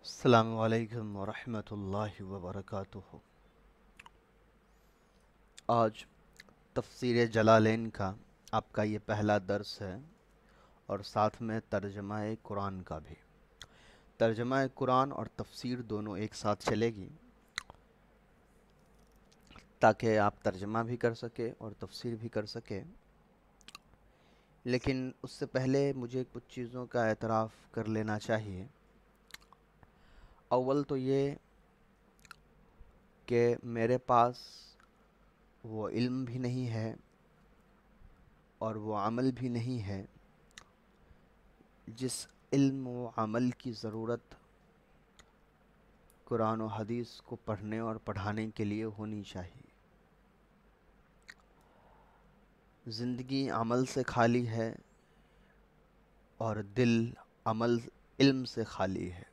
السلام علیکم ورحمۃ اللہ وبرکاتہ۔ آج تفسیر جلالین کا آپ کا یہ پہلا درس ہے، اور ساتھ میں ترجمہ قرآن کا بھی۔ ترجمہ قرآن اور تفسیر دونوں ایک ساتھ چلے گی تاکہ آپ ترجمہ بھی کر سکے اور تفسیر بھی کر سکے۔ لیکن اس سے پہلے مجھے کچھ چیزوں کا اعتراف کر لینا چاہیے۔ اول تو یہ کہ میرے پاس وہ علم بھی نہیں ہے اور وہ عمل بھی نہیں ہے جس علم و عمل کی ضرورت قرآن و حدیث کو پڑھنے اور پڑھانے کے لیے ہونی چاہیے۔ زندگی عمل سے خالی ہے اور دل عمل علم سے خالی ہے۔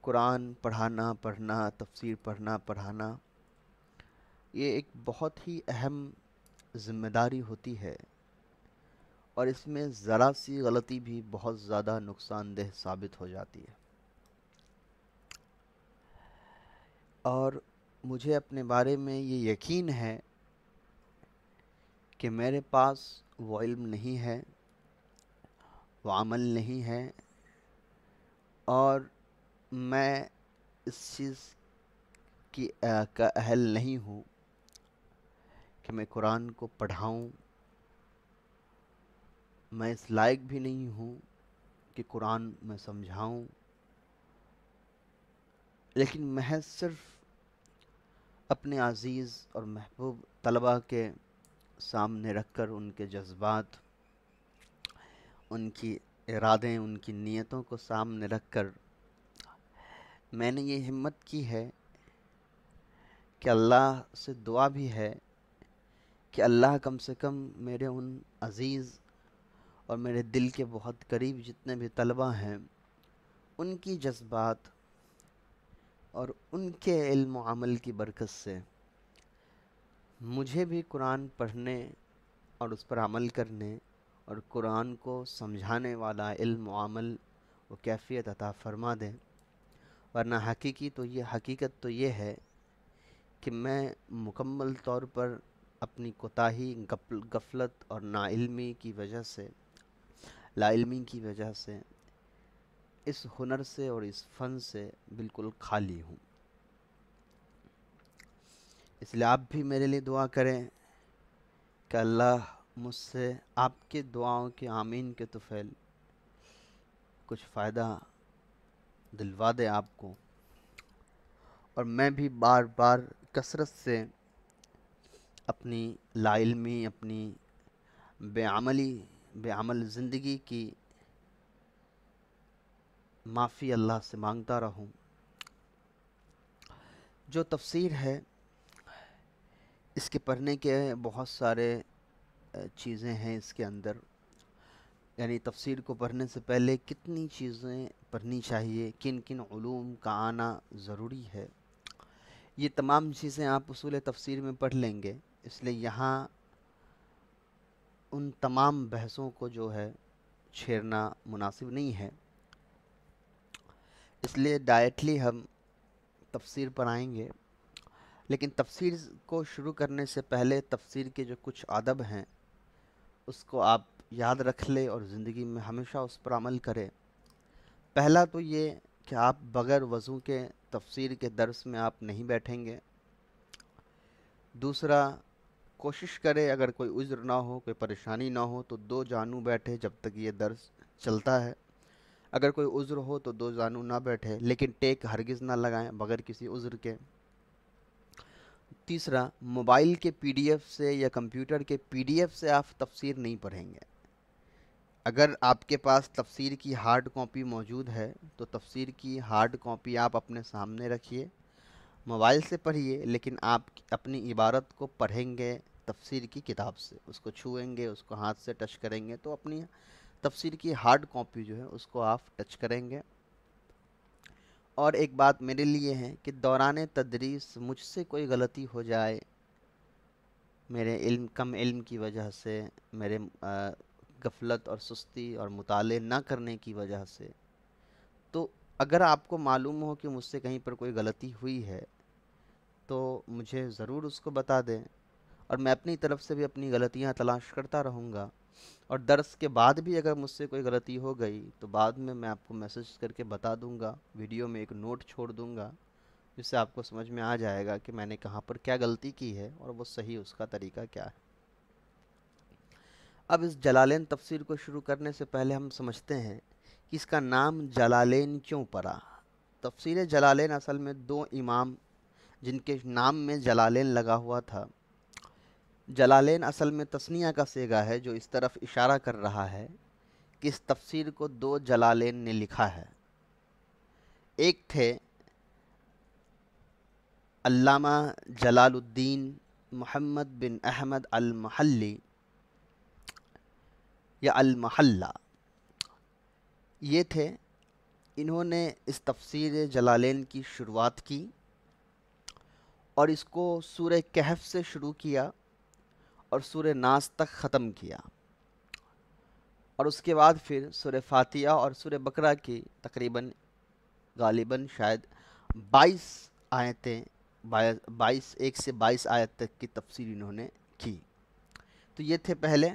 قرآن پڑھانا، تفسیر پڑھنا پڑھانا یہ ایک بہت ہی اہم ذمہ داری ہوتی ہے، اور اس میں ذرا سی غلطی بھی بہت زیادہ نقصان دہ ثابت ہو جاتی ہے۔ اور مجھے اپنے بارے میں یہ یقین ہے کہ میرے پاس وہ علم نہیں ہے، وہ عمل نہیں ہے، اور میں اس چیز کا اہل نہیں ہوں کہ میں قرآن کو پڑھاؤں۔ میں اس لائق بھی نہیں ہوں کہ قرآن میں سمجھاؤں، لیکن محض صرف اپنے عزیز اور محبوب طلباء کے سامنے رکھ کر ان کے جذبات، ان کی ارادے، ان کی نیتوں کو سامنے رکھ کر میں نے یہ ہمت کی ہے کہ اللہ سے دعا بھی ہے کہ اللہ کم سے کم میرے ان عزیز اور میرے دل کے بہت قریب جتنے بھی طلباء ہیں، ان کی جذبات اور ان کے علم و عمل کی برکت سے مجھے بھی قرآن پڑھنے اور اس پر عمل کرنے اور قرآن کو سمجھانے والا علم و عمل و کیفیت عطا فرما دیں۔ ورنہ حقیقت تو یہ ہے کہ میں مکمل طور پر اپنی کوتاہی، غفلت اور لا علمی کی وجہ سے اس ہنر سے اور اس فن سے بالکل خالی ہوں۔ اس لیے آپ بھی میرے لیے دعا کریں کہ اللہ مجھ سے آپ کے دعاؤں کے آمین کے طفیل کچھ فائدہ دلوا دے آپ کو، اور میں بھی بار بار کثرت سے اپنی لا علمی، اپنی بے عمل زندگی کی معافی اللہ سے مانگتا رہوں۔ جو تفسیر ہے اس کے پڑھنے کے بہت سارے چیزیں ہیں اس کے اندر، یعنی تفسیر کو پڑھنے سے پہلے کتنی چیزیں پڑھنی چاہیے، کن کن علوم کا آنا ضروری ہے، یہ تمام چیزیں آپ اصول تفسیر میں پڑھ لیں گے۔ اس لیے یہاں ان تمام بحثوں کو جو ہے چھیڑنا مناسب نہیں ہے، اس لیے ڈائریکٹلی ہم تفسیر پر آئیں گے۔ لیکن تفسیر کو شروع کرنے سے پہلے تفسیر کے جو کچھ آداب ہیں اس کو آپ یاد رکھ لیں اور زندگی میں ہمیشہ اس پر عمل کریں۔ پہلا تو یہ کہ آپ بغیر وضو کے تفسیر کے درس میں آپ نہیں بیٹھیں گے۔ دوسرا، کوشش کرے اگر کوئی عذر نہ ہو، کوئی پریشانی نہ ہو تو دو جانو بیٹھے جب تک یہ درس چلتا ہے۔ اگر کوئی عذر ہو تو دو جانو نہ بیٹھے، لیکن ٹیک ہرگز نہ لگائیں بغیر کسی عذر کے۔ تیسرا، موبائل کے پی ڈی ایف سے یا کمپیوٹر کے پی ڈی ایف سے آپ تفسیر نہیں پڑھیں گے۔ اگر آپ کے پاس تفسیر کی ہارڈ کاپی موجود ہے تو تفسیر کی ہارڈ کاپی آپ اپنے سامنے رکھیے، موبائل سے پڑھیے، لیکن آپ اپنی عبارت کو پڑھیں گے تفسیر کی کتاب سے، اس کو چھوئیں گے، اس کو ہاتھ سے ٹچ کریں گے، تو اپنی تفسیر کی ہارڈ کاپی جو ہے اس کو آپ ٹچ کریں گے۔ اور ایک بات میرے لیے ہے کہ دوران تدریس مجھ سے کوئی غلطی ہو جائے، میرے کم علم کی وجہ سے، میرے غفلت اور سستی اور مطالعے نہ کرنے کی وجہ سے، اگر آپ کو معلوم ہو کہ مجھ سے کہیں پر کوئی غلطی ہوئی ہے تو مجھے ضرور اس کو بتا دیں، اور میں اپنی طرف سے بھی اپنی غلطیاں تلاش کرتا رہوں گا، اور درس کے بعد بھی اگر مجھ سے کوئی غلطی ہو گئی تو بعد میں آپ کو میسج کر کے بتا دوں گا، ویڈیو میں ایک نوٹ چھوڑ دوں گا، جس سے آپ کو سمجھ میں آ جائے گا کہ میں نے کہاں پر کیا غلطی کی ہے اور وہ صحیح اس کا طریقہ کیا ہے۔ اب اس جلالین تفسیر کو شروع کرنے سے پہلے ہم سمجھتے ہیں کہ اس کا نام جلالین کیوں پڑا۔ تفسیر جلالین اصل میں دو امام جن کے نام میں جلالین لگا ہوا تھا۔ جلالین اصل میں تثنیہ کا صیغہ ہے جو اس طرف اشارہ کر رہا ہے کہ اس تفسیر کو دو جلالین نے لکھا ہے۔ ایک تھے علامہ جلال الدین محمد بن احمد المحلی یا المحلہ، یہ تھے، انہوں نے اس تفسیر جلالین کی شروعات کی اور اس کو سورہ کہف سے شروع کیا اور سورہ ناس تک ختم کیا، اور اس کے بعد پھر سورہ فاتحہ اور سورہ بقرہ کی تقریباً غالباً شاید 22 آیتیں 1 سے 22 آیت تک کی تفسیر انہوں نے کی۔ تو یہ تھے پہلے۔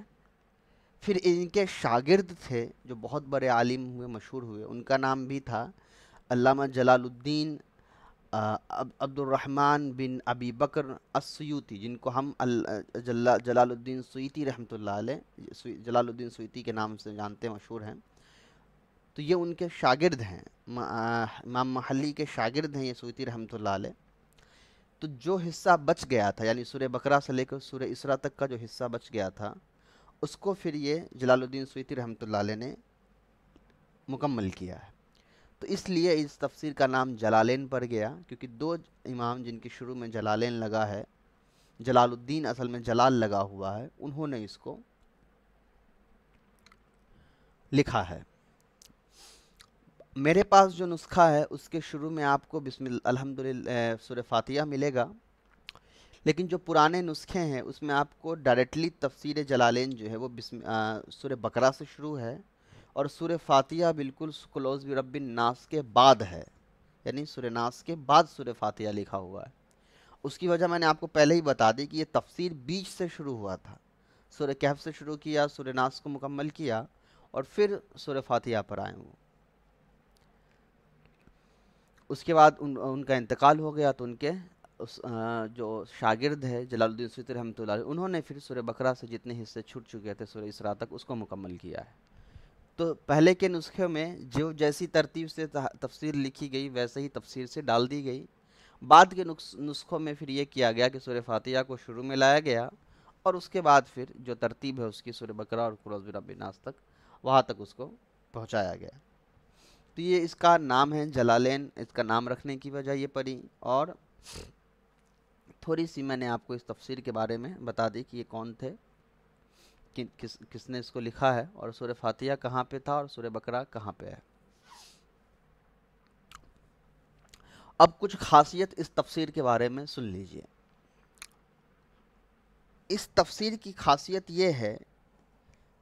پھر ان کے شاگرد تھے جو بہت بڑے عالم ہوئے، مشہور ہوئے، ان کا نام بھی تھا علامہ جلال الدین عبد الرحمن بن ابی بکر السیوطی، جن کو ہم جلال الدین سیوطی رحمۃ اللہ علیہ، جلال الدین سیوطی کے نام سے جانتے ہیں، مشہور ہیں۔ تو یہ ان کے شاگرد ہیں، امام محلی کے شاگرد ہیں یہ سیوطی رحمۃ اللہ علیہ۔ تو جو حصہ بچ گیا تھا، یعنی سورہ بقرہ سے لے کر سورہ اسراء تک کا جو حصہ بچ گیا تھا، اس کو پھر یہ جلال الدین سیوطی رحمۃ اللہ علیہ نے مکمل کیا ہے۔ تو اس لیے اس تفسیر کا نام جلالین پڑ گیا، کیونکہ دو امام جن کی شروع میں جلالین لگا ہے، جلال الدین اصل میں جلال لگا ہوا ہے، انہوں نے اس کو لکھا ہے۔ میرے پاس جو نسخہ ہے اس کے شروع میں آپ کو الحمدللہ سورہ فاتحہ ملے گا، لیکن جو پرانے نسخے ہیں اس میں آپ کو ڈائریکٹلی تفسیر جلالین جو ہے وہ سورہ بقرہ سے شروع ہے، اور سورہ فاتحہ بالکل کلوز برب الناس کے بعد ہے، یعنی سورہ ناس کے بعد سورہ فاتحہ لکھا ہوا ہے۔ اس کی وجہ میں نے آپ کو پہلے ہی بتا دی کہ یہ تفسیر بیچ سے شروع ہوا تھا، سورہ کہف سے شروع کیا، سورہ ناس کو مکمل کیا، اور پھر سورہ فاتحہ پر آئے وہ۔ اس کے بعد ان کا انتقال ہو گیا، تو ان کے جو شاگرد ہے جلال الدین سیوطی رحمۃ اللہ علیہ، انہوں نے پھر سورہ بقرہ سے جتنے حصے چھوٹ چکے تھے سورہ اسراء تک اس کو مکمل کیا ہے۔ تو پہلے کے نسخے میں جو جیسی ترتیب سے تفسیر لکھی گئی ویسے ہی تفسیر سے ڈال دی گئی۔ بعد کے نسخوں میں پھر یہ کیا گیا کہ سورہ فاتحہ کو شروع میں لایا گیا، اور اس کے بعد پھر جو ترتیب ہے اس کی سورہ بقرہ اور قل اعوذ برب الناس تک، وہاں تک اس کو پہنچایا گیا۔ تو یہ اس کا نام ہے جلالین، اس کا نام رکھنے کی وجہ یہ پڑی، اور تھوڑی سی میں نے آپ کو اس تفسیر کے بارے میں بتا دی کہ یہ کون تھے، کس نے اس کو لکھا ہے، اور سورہ فاتحہ کہاں پہ تھا اور سورہ بقرہ کہاں پہ ہے۔ اب کچھ خاصیت اس تفسیر کے بارے میں سن لیجئے۔ اس تفسیر کی خاصیت یہ ہے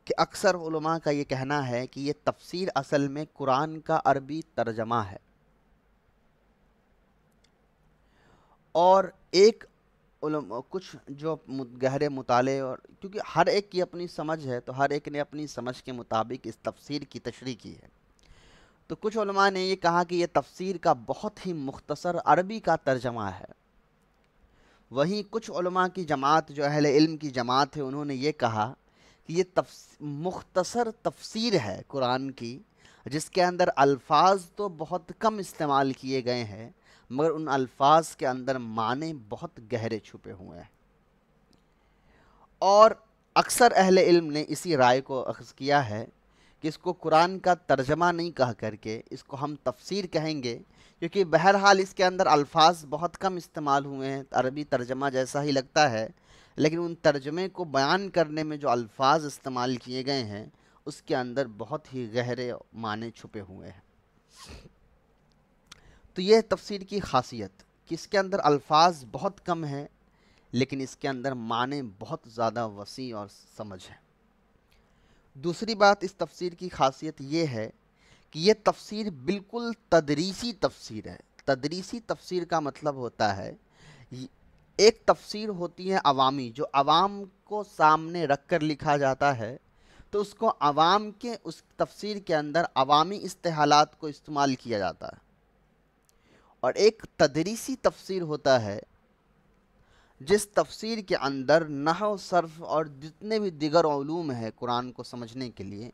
کہ اکثر علماء کا یہ کہنا ہے کہ یہ تفسیر اصل میں قرآن کا عربی ترجمہ ہے، اور کچھ جو گہرے مطالعے، اور کیونکہ ہر ایک کی اپنی سمجھ ہے تو ہر ایک نے اپنی سمجھ کے مطابق اس تفسیر کی تشریح کی ہے، تو کچھ علماء نے یہ کہا کہ یہ تفسیر کا بہت ہی مختصر عربی کا ترجمہ ہے۔ وہیں کچھ علماء کی جماعت، جو اہل علم کی جماعت ہے، انہوں نے یہ کہا کہ یہ مختصر تفسیر ہے قرآن کی، جس کے اندر الفاظ تو بہت کم استعمال کیے گئے ہیں، مگر ان الفاظ کے اندر معنی بہت گہرے چھپے ہوئے ہیں۔ اور اکثر اہل علم نے اسی رائے کو اخذ کیا ہے کہ اس کو قرآن کا ترجمہ نہیں کہہ کر کے اس کو ہم تفسیر کہیں گے، کیونکہ بہرحال اس کے اندر الفاظ بہت کم استعمال ہوئے ہیں، عربی ترجمہ جیسا ہی لگتا ہے، لیکن ان ترجمے کو بیان کرنے میں جو الفاظ استعمال کیے گئے ہیں اس کے اندر بہت ہی گہرے معنی چھپے ہوئے ہیں۔ تو یہ تفسیر کی خاصیت کہ اس کے اندر الفاظ بہت کم ہیں، لیکن اس کے اندر معنی بہت زیادہ وسیع اور سمجھ ہے۔ دوسری بات اس تفسیر کی خاصیت یہ ہے کہ یہ تفسیر بالکل تدریسی تفسیر ہے۔ تدریسی تفسیر کا مطلب ہوتا ہے ایک تفسیر ہوتی ہے عوامی، جو عوام کو سامنے رکھ کر لکھا جاتا ہے، تو اس کو عوام کے اس تفسیر کے اندر عوامی اصطلاحات کو استعمال کیا جاتا ہے۔ اور ایک تدریسی تفسیر ہوتا ہے جس تفسیر کے اندر نحو، صرف اور جتنے بھی دیگر علوم ہیں قرآن کو سمجھنے کے لیے،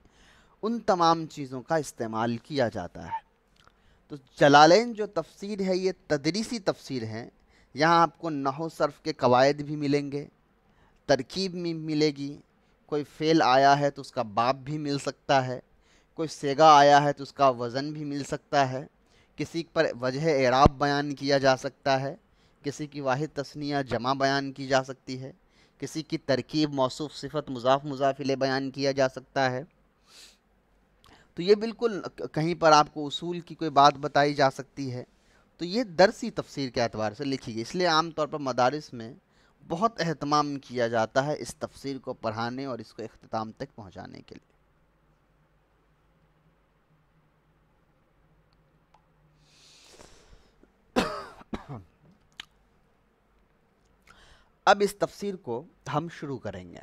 ان تمام چیزوں کا استعمال کیا جاتا ہے۔ تو جلالین جو تفسیر ہے یہ تدریسی تفسیر ہے۔ یہاں آپ کو نحو صرف کے قواعد بھی ملیں گے، ترکیب بھی ملے گی، کوئی فعل آیا ہے تو اس کا باب بھی مل سکتا ہے، کوئی صیغہ آیا ہے تو اس کا وزن بھی مل سکتا ہے، کسی پر وجہ اعراب بیان کیا جا سکتا ہے، کسی کی واحد تثنیہ جمع بیان کی جا سکتی ہے، کسی کی ترکیب موصوف صفت مضاف مضاف الیہ بیان کیا جا سکتا ہے۔ تو یہ بالکل کہیں پر آپ کو اصول کی کوئی بات بتائی جا سکتی ہے۔ تو یہ درسی تفسیر کے اعتبار سے لکھی گئی، اس لیے عام طور پر مدارس میں بہت اہتمام کیا جاتا ہے اس تفسیر کو پڑھانے اور اس کو اختتام تک پہنچانے کے لیے۔ اب اس تفسیر کو ہم شروع کریں گے۔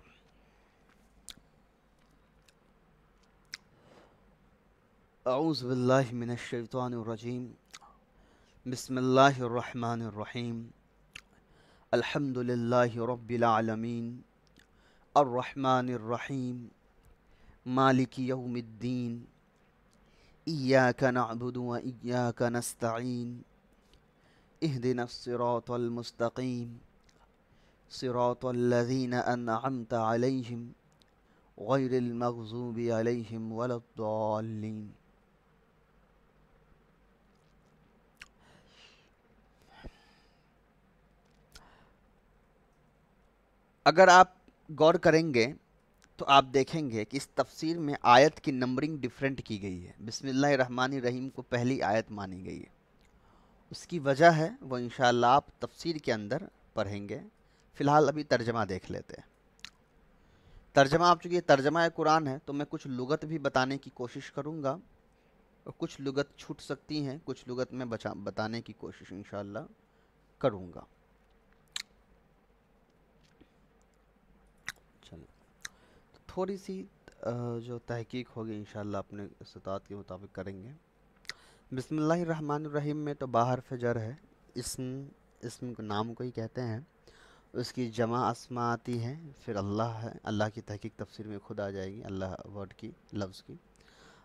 اعوذ باللہ من الشیطان الرجیم، بسم اللہ الرحمن الرحیم، الحمد للہ رب العالمین، الرحمن الرحیم، مالک یوم الدین، ایاک نعبد و ایاک نستعین، اہدنا الصراط المستقیم، صراط الذین انعمت علیہم غیر المغضوب علیہم ولا الضالین۔ اگر آپ غور کریں گے تو آپ دیکھیں گے کہ اس تفسیر میں آیت کی نمبرنگ ڈیفرنٹ کی گئی ہے۔ بسم اللہ الرحمن الرحیم کو پہلی آیت مانی گئی ہے۔ اس کی وجہ ہے وہ انشاءاللہ آپ تفسیر کے اندر پڑھیں گے۔ فی الحال ابھی ترجمہ دیکھ لیتے ہیں۔ ترجمہ، آپ چونکہ یہ ترجمہ قرآن ہے تو میں کچھ لغت بھی بتانے کی کوشش کروں گا، اور کچھ لغت چھوٹ سکتی ہیں، کچھ لغت میں بتانے کی کوشش انشاءاللہ کروں گا۔ چلیں، تھوڑی سی جو تحقیق ہوگی انشاءاللہ اپنے استطاعت کے مطابق کریں گے۔ بسم اللہ الرحمن الرحیم میں تو باہر فجر ہے، اسم کو نام کو ہی کہتے ہیں، اس کی جمع اسما آتی ہے، پھر اللہ ہے، اللہ کی تحقیق تفسیر میں خود آ جائے گی، اللہ ورڈ کی، لفظ کی۔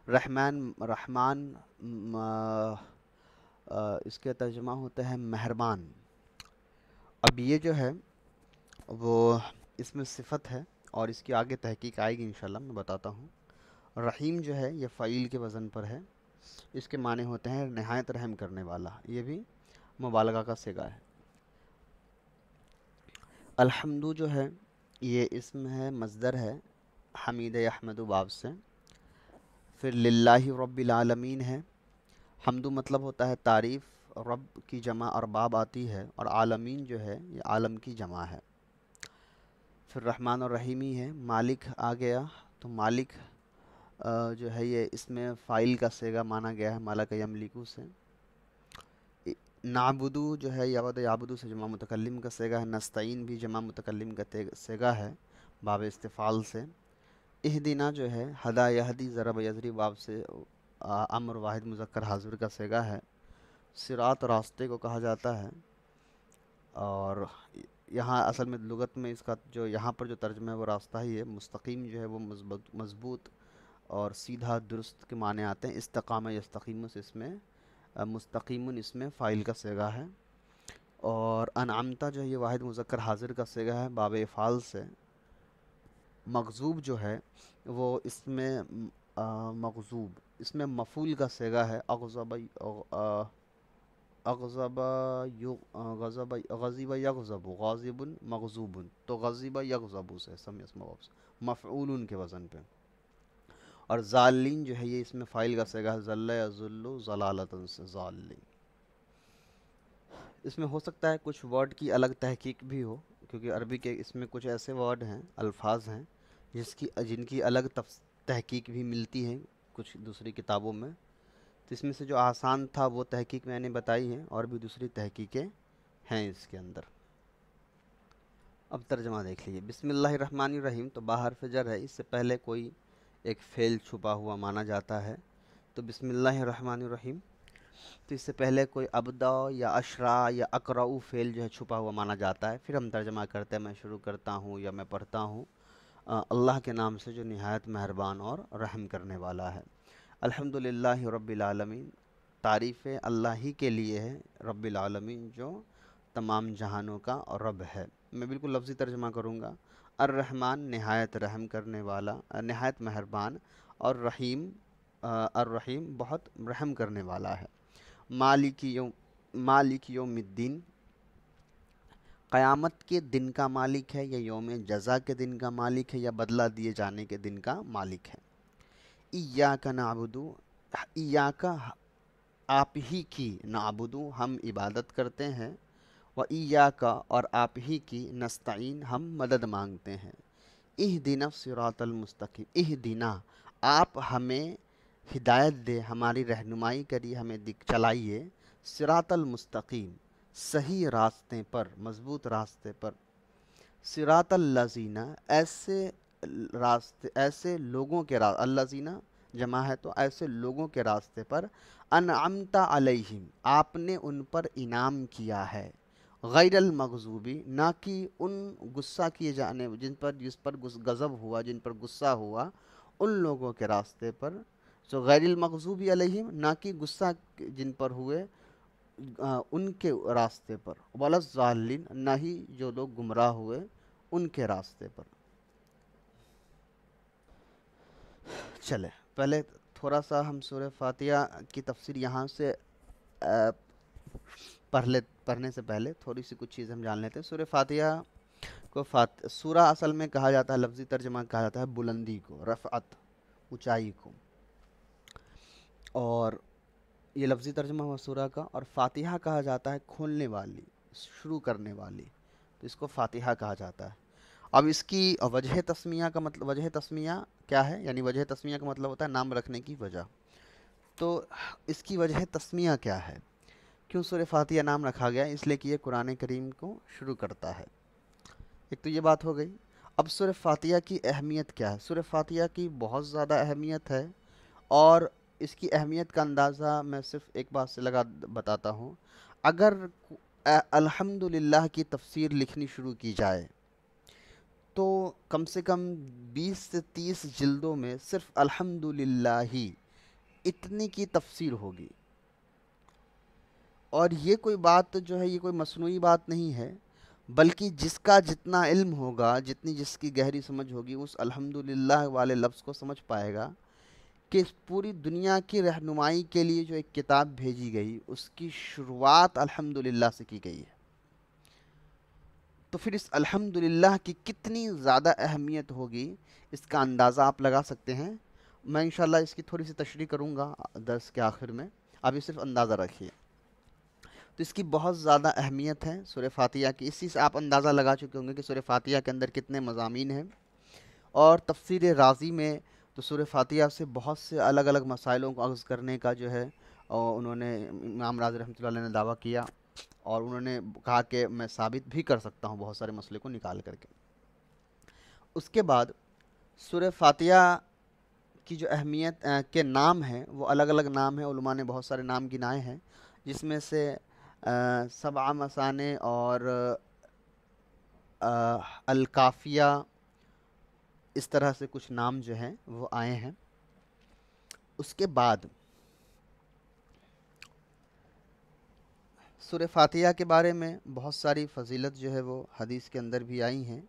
رحمان اس کے ترجمہ ہوتا ہے مہربان۔ اب یہ جو ہے وہ اس میں صفت ہے اور اس کی آگے تحقیق آئے گی انشاءاللہ، میں بتاتا ہوں۔ رحیم جو ہے یہ فعیل کے وزن پر ہے، اس کے معنی ہوتے ہیں نہایت رحم کرنے والا، یہ بھی مبالغہ کا صیغہ ہے۔ الحمد جو ہے یہ اسم ہے، مصدر ہے، حمید احمد باب سے۔ پھر للہ رب العالمین ہے، حمد مطلب ہوتا ہے تعریف، رب کی جمع ارباب آتی ہے، اور عالمین جو ہے یہ عالم کی جمع ہے۔ پھر رحمان اور رحیمی ہے، مالک آ گیا تو مالک جو ہے یہ اس میں فاعل کا صیغہ مانا گیا ہے، مالک یملکو سے۔ نعبدو جو ہے یعبد یعبدو سے جمع متکلم کا صیغہ ہے، نستعین بھی جمع متکلم کا صیغہ ہے باب استفعال سے۔ اہدنا جو ہے ہدا یہدی ضرب یضری باب سے امر واحد مذکر حاضر کا صیغہ ہے۔ صراط راستے کو کہا جاتا ہے، اور یہاں اصل میں لغت میں اس کا جو یہاں پر جو ترجمہ ہے وہ راستہ ہی ہے۔ مستقیم جو ہے وہ مضبوط اور سیدھا درست کے معنی آتے ہیں۔ استقامہ یستقیم سے اس میں مستقیم اس میں فاعل کا صیغہ ہے، اور انعمتا جو ہے یہ واحد مذکر حاضر کا صیغہ ہے باب افعال سے۔ مغضوب جو ہے وہ اس میں مغضوب اس میں مفعول کا صیغہ ہے، اغضب غضب غضب یغضب غاضب مغضوب، تو غضب یغضب سے مفعول کے وزن پہ۔ اور ضالین جو ہے یہ اس میں فاعل کا صیغہ ہے، ذل یذل ضلالۃ سے ضالین۔ اس میں ہو سکتا ہے کچھ ورڈ کی الگ تحقیق بھی ہو، کیونکہ عربی کے اس میں کچھ ایسے ورڈ ہیں، الفاظ ہیں جن کی الگ تحقیق بھی ملتی ہیں کچھ دوسری کتابوں میں، تو اس میں سے جو آسان تھا وہ تحقیق میں نے بتائی ہے، اور بھی دوسری تحقیقیں ہیں اس کے اندر۔ اب ترجمہ دیکھ لیجیے۔ بسم اللہ الرحمن الرحیم تو باہر فجر ہے، اس سے پہلے کوئی ایک فعل چھپا ہوا مانا جاتا ہے، تو بسم اللہ الرحمن الرحیم، تو اس سے پہلے کوئی ابدا یا اشرا یا اقرؤ فعل جو ہے چھپا ہوا مانا جاتا ہے۔ پھر ہم ترجمہ کرتے ہیں، میں شروع کرتا ہوں یا میں پڑھتا ہوں اللہ کے نام سے جو نہایت مہربان اور رحم کرنے والا ہے۔ الحمدللہ رب العالمین، تعریفیں اللہ ہی کے لیے ہے، رب العالمین جو تمام جہانوں کا رب ہے۔ میں بالکل لفظی ترجمہ کروں گا۔ الرحمن نہایت رحم کرنے والا، نہایت مہربان، اور رحیم الرحیم بہت رحم کرنے والا ہے۔ مالک یوم الدین، قیامت کے دن کا مالک ہے، یا یوم جزا کے دن کا مالک ہے، یا بدلہ دیے جانے کے دن کا مالک ہے۔ ایاک نعبدو، ایاک آپ ہی کی، نعبدو ہم عبادت کرتے ہیں، و ایاک اور آپ ہی کی، نستعین ہم مدد مانگتے ہیں۔ اہدنا الصراط المستقیم، اہدنا آپ ہمیں ہدایت دے، ہماری رہنمائی کریے، ہمیں چلائیے، صراط المستقیم صحیح راستے پر، مضبوط راستے پر۔ صراط الذین ایسے راستے، ایسے لوگوں کے راستے، الذین جمع ہے تو ایسے لوگوں کے راستے پر، انعمت علیہم آپ نے ان پر انعام کیا ہے، غیر المغضوبی نہ کہ ان غصہ کیے جانے، جس پر غضب ہوا، جن پر غصہ ہوا، ان لوگوں کے راستے پر، سو غیر المغضوبی علیہم نہ کہ غصہ جن پر ہوئے ان کے راستے پر، ولا الضالین نہ ہی جو لوگ گمراہ ہوئے ان کے راستے پر۔ چلے پہلے تھوڑا سا ہم سورہ فاتحہ کی تفسیر یہاں سے پڑھنے سے پہلے تھوڑی سی کچھ چیزیں ہم جان لیتے ہیں۔ سورہ فاتحہ کو سورہ اصل میں کہا جاتا ہے، لفظی ترجمہ کہا جاتا ہے بلندی کو، رفعت، اونچائی کو، اور یہ لفظی ترجمہ ہوا سورہ کا۔ اور فاتحہ کہا جاتا ہے کھولنے والی، شروع کرنے والی، تو اس کو فاتحہ کہا جاتا ہے۔ اب اس کی وجہ تسمیہ کا مطلب، وجہ تسمیہ کیا ہے؟ یعنی وجہ تسمیہ کا مطلب ہوتا ہے نام رکھنے کی وجہ۔ تو اس کی وجہ تسمیہ کیا ہے؟ کیوں سورہ فاتحہ نام رکھا گیا؟ اس لیے کہ یہ قرآن کریم کو شروع کرتا ہے۔ ایک تو یہ بات ہو گئی۔ اب سورہ فاتحہ کی اہمیت کیا ہے؟ سورہ فاتحہ کی بہت زیادہ اہمیت ہے، اور اس کی اہمیت کا اندازہ میں صرف ایک بات سے بتاتا ہوں۔ اگر الحمدللہ کی تفسیر لکھنی شروع کی جائے تو کم سے کم 20 سے 30 جلدوں میں صرف الحمدللہ ہی اتنی کی تفسیر ہوگی۔ اور یہ کوئی بات جو ہے، یہ کوئی مصنوعی بات نہیں ہے، بلکہ جس کا جتنا علم ہوگا، جتنی جس کی گہری سمجھ ہوگی، اس الحمدللہ والے لفظ کو سمجھ پائے گا کہ اس پوری دنیا کی رہنمائی کے لیے جو ایک کتاب بھیجی گئی، اس کی شروعات الحمدللہ سے کی گئی ہے۔ تو پھر اس الحمدللہ کی کتنی زیادہ اہمیت ہوگی، اس کا اندازہ آپ لگا سکتے ہیں۔ میں انشاءاللہ اس کی تھوڑی سی تشریح کروں گا درس کے آخر میں، ابھی صرف اندازہ رکھیے۔ تو اس کی بہت زیادہ اہمیت ہے سورہ فاتحہ کی، اسی سے آپ اندازہ لگا چکے ہوں گے کہ سورہ فاتحہ کے اندر کتنے مضامین ہیں۔ اور تفسیر رازی میں تو سورہ فاتحہ سے بہت سے الگ الگ مسائلوں کو اخذ کرنے کا جو ہے، اور انہوں نے، امام رازی رحمۃ اللہ علیہ نے دعویٰ کیا، اور انہوں نے کہا کہ میں ثابت بھی کر سکتا ہوں بہت سارے مسئلے کو نکال کر کے۔ اس کے بعد سورہ فاتحہ کی جو اہمیت کے نام ہیں وہ الگ الگ نام ہیں، علماء نے بہت سارے نام گنائے ہیں، جس میں سے سبع مثانے اور الکافیہ، اس طرح سے کچھ نام جو ہیں وہ آئے ہیں۔ اس کے بعد سورہ فاتحہ کے بارے میں بہت ساری فضیلت جو ہے وہ حدیث کے اندر بھی آئی ہیں،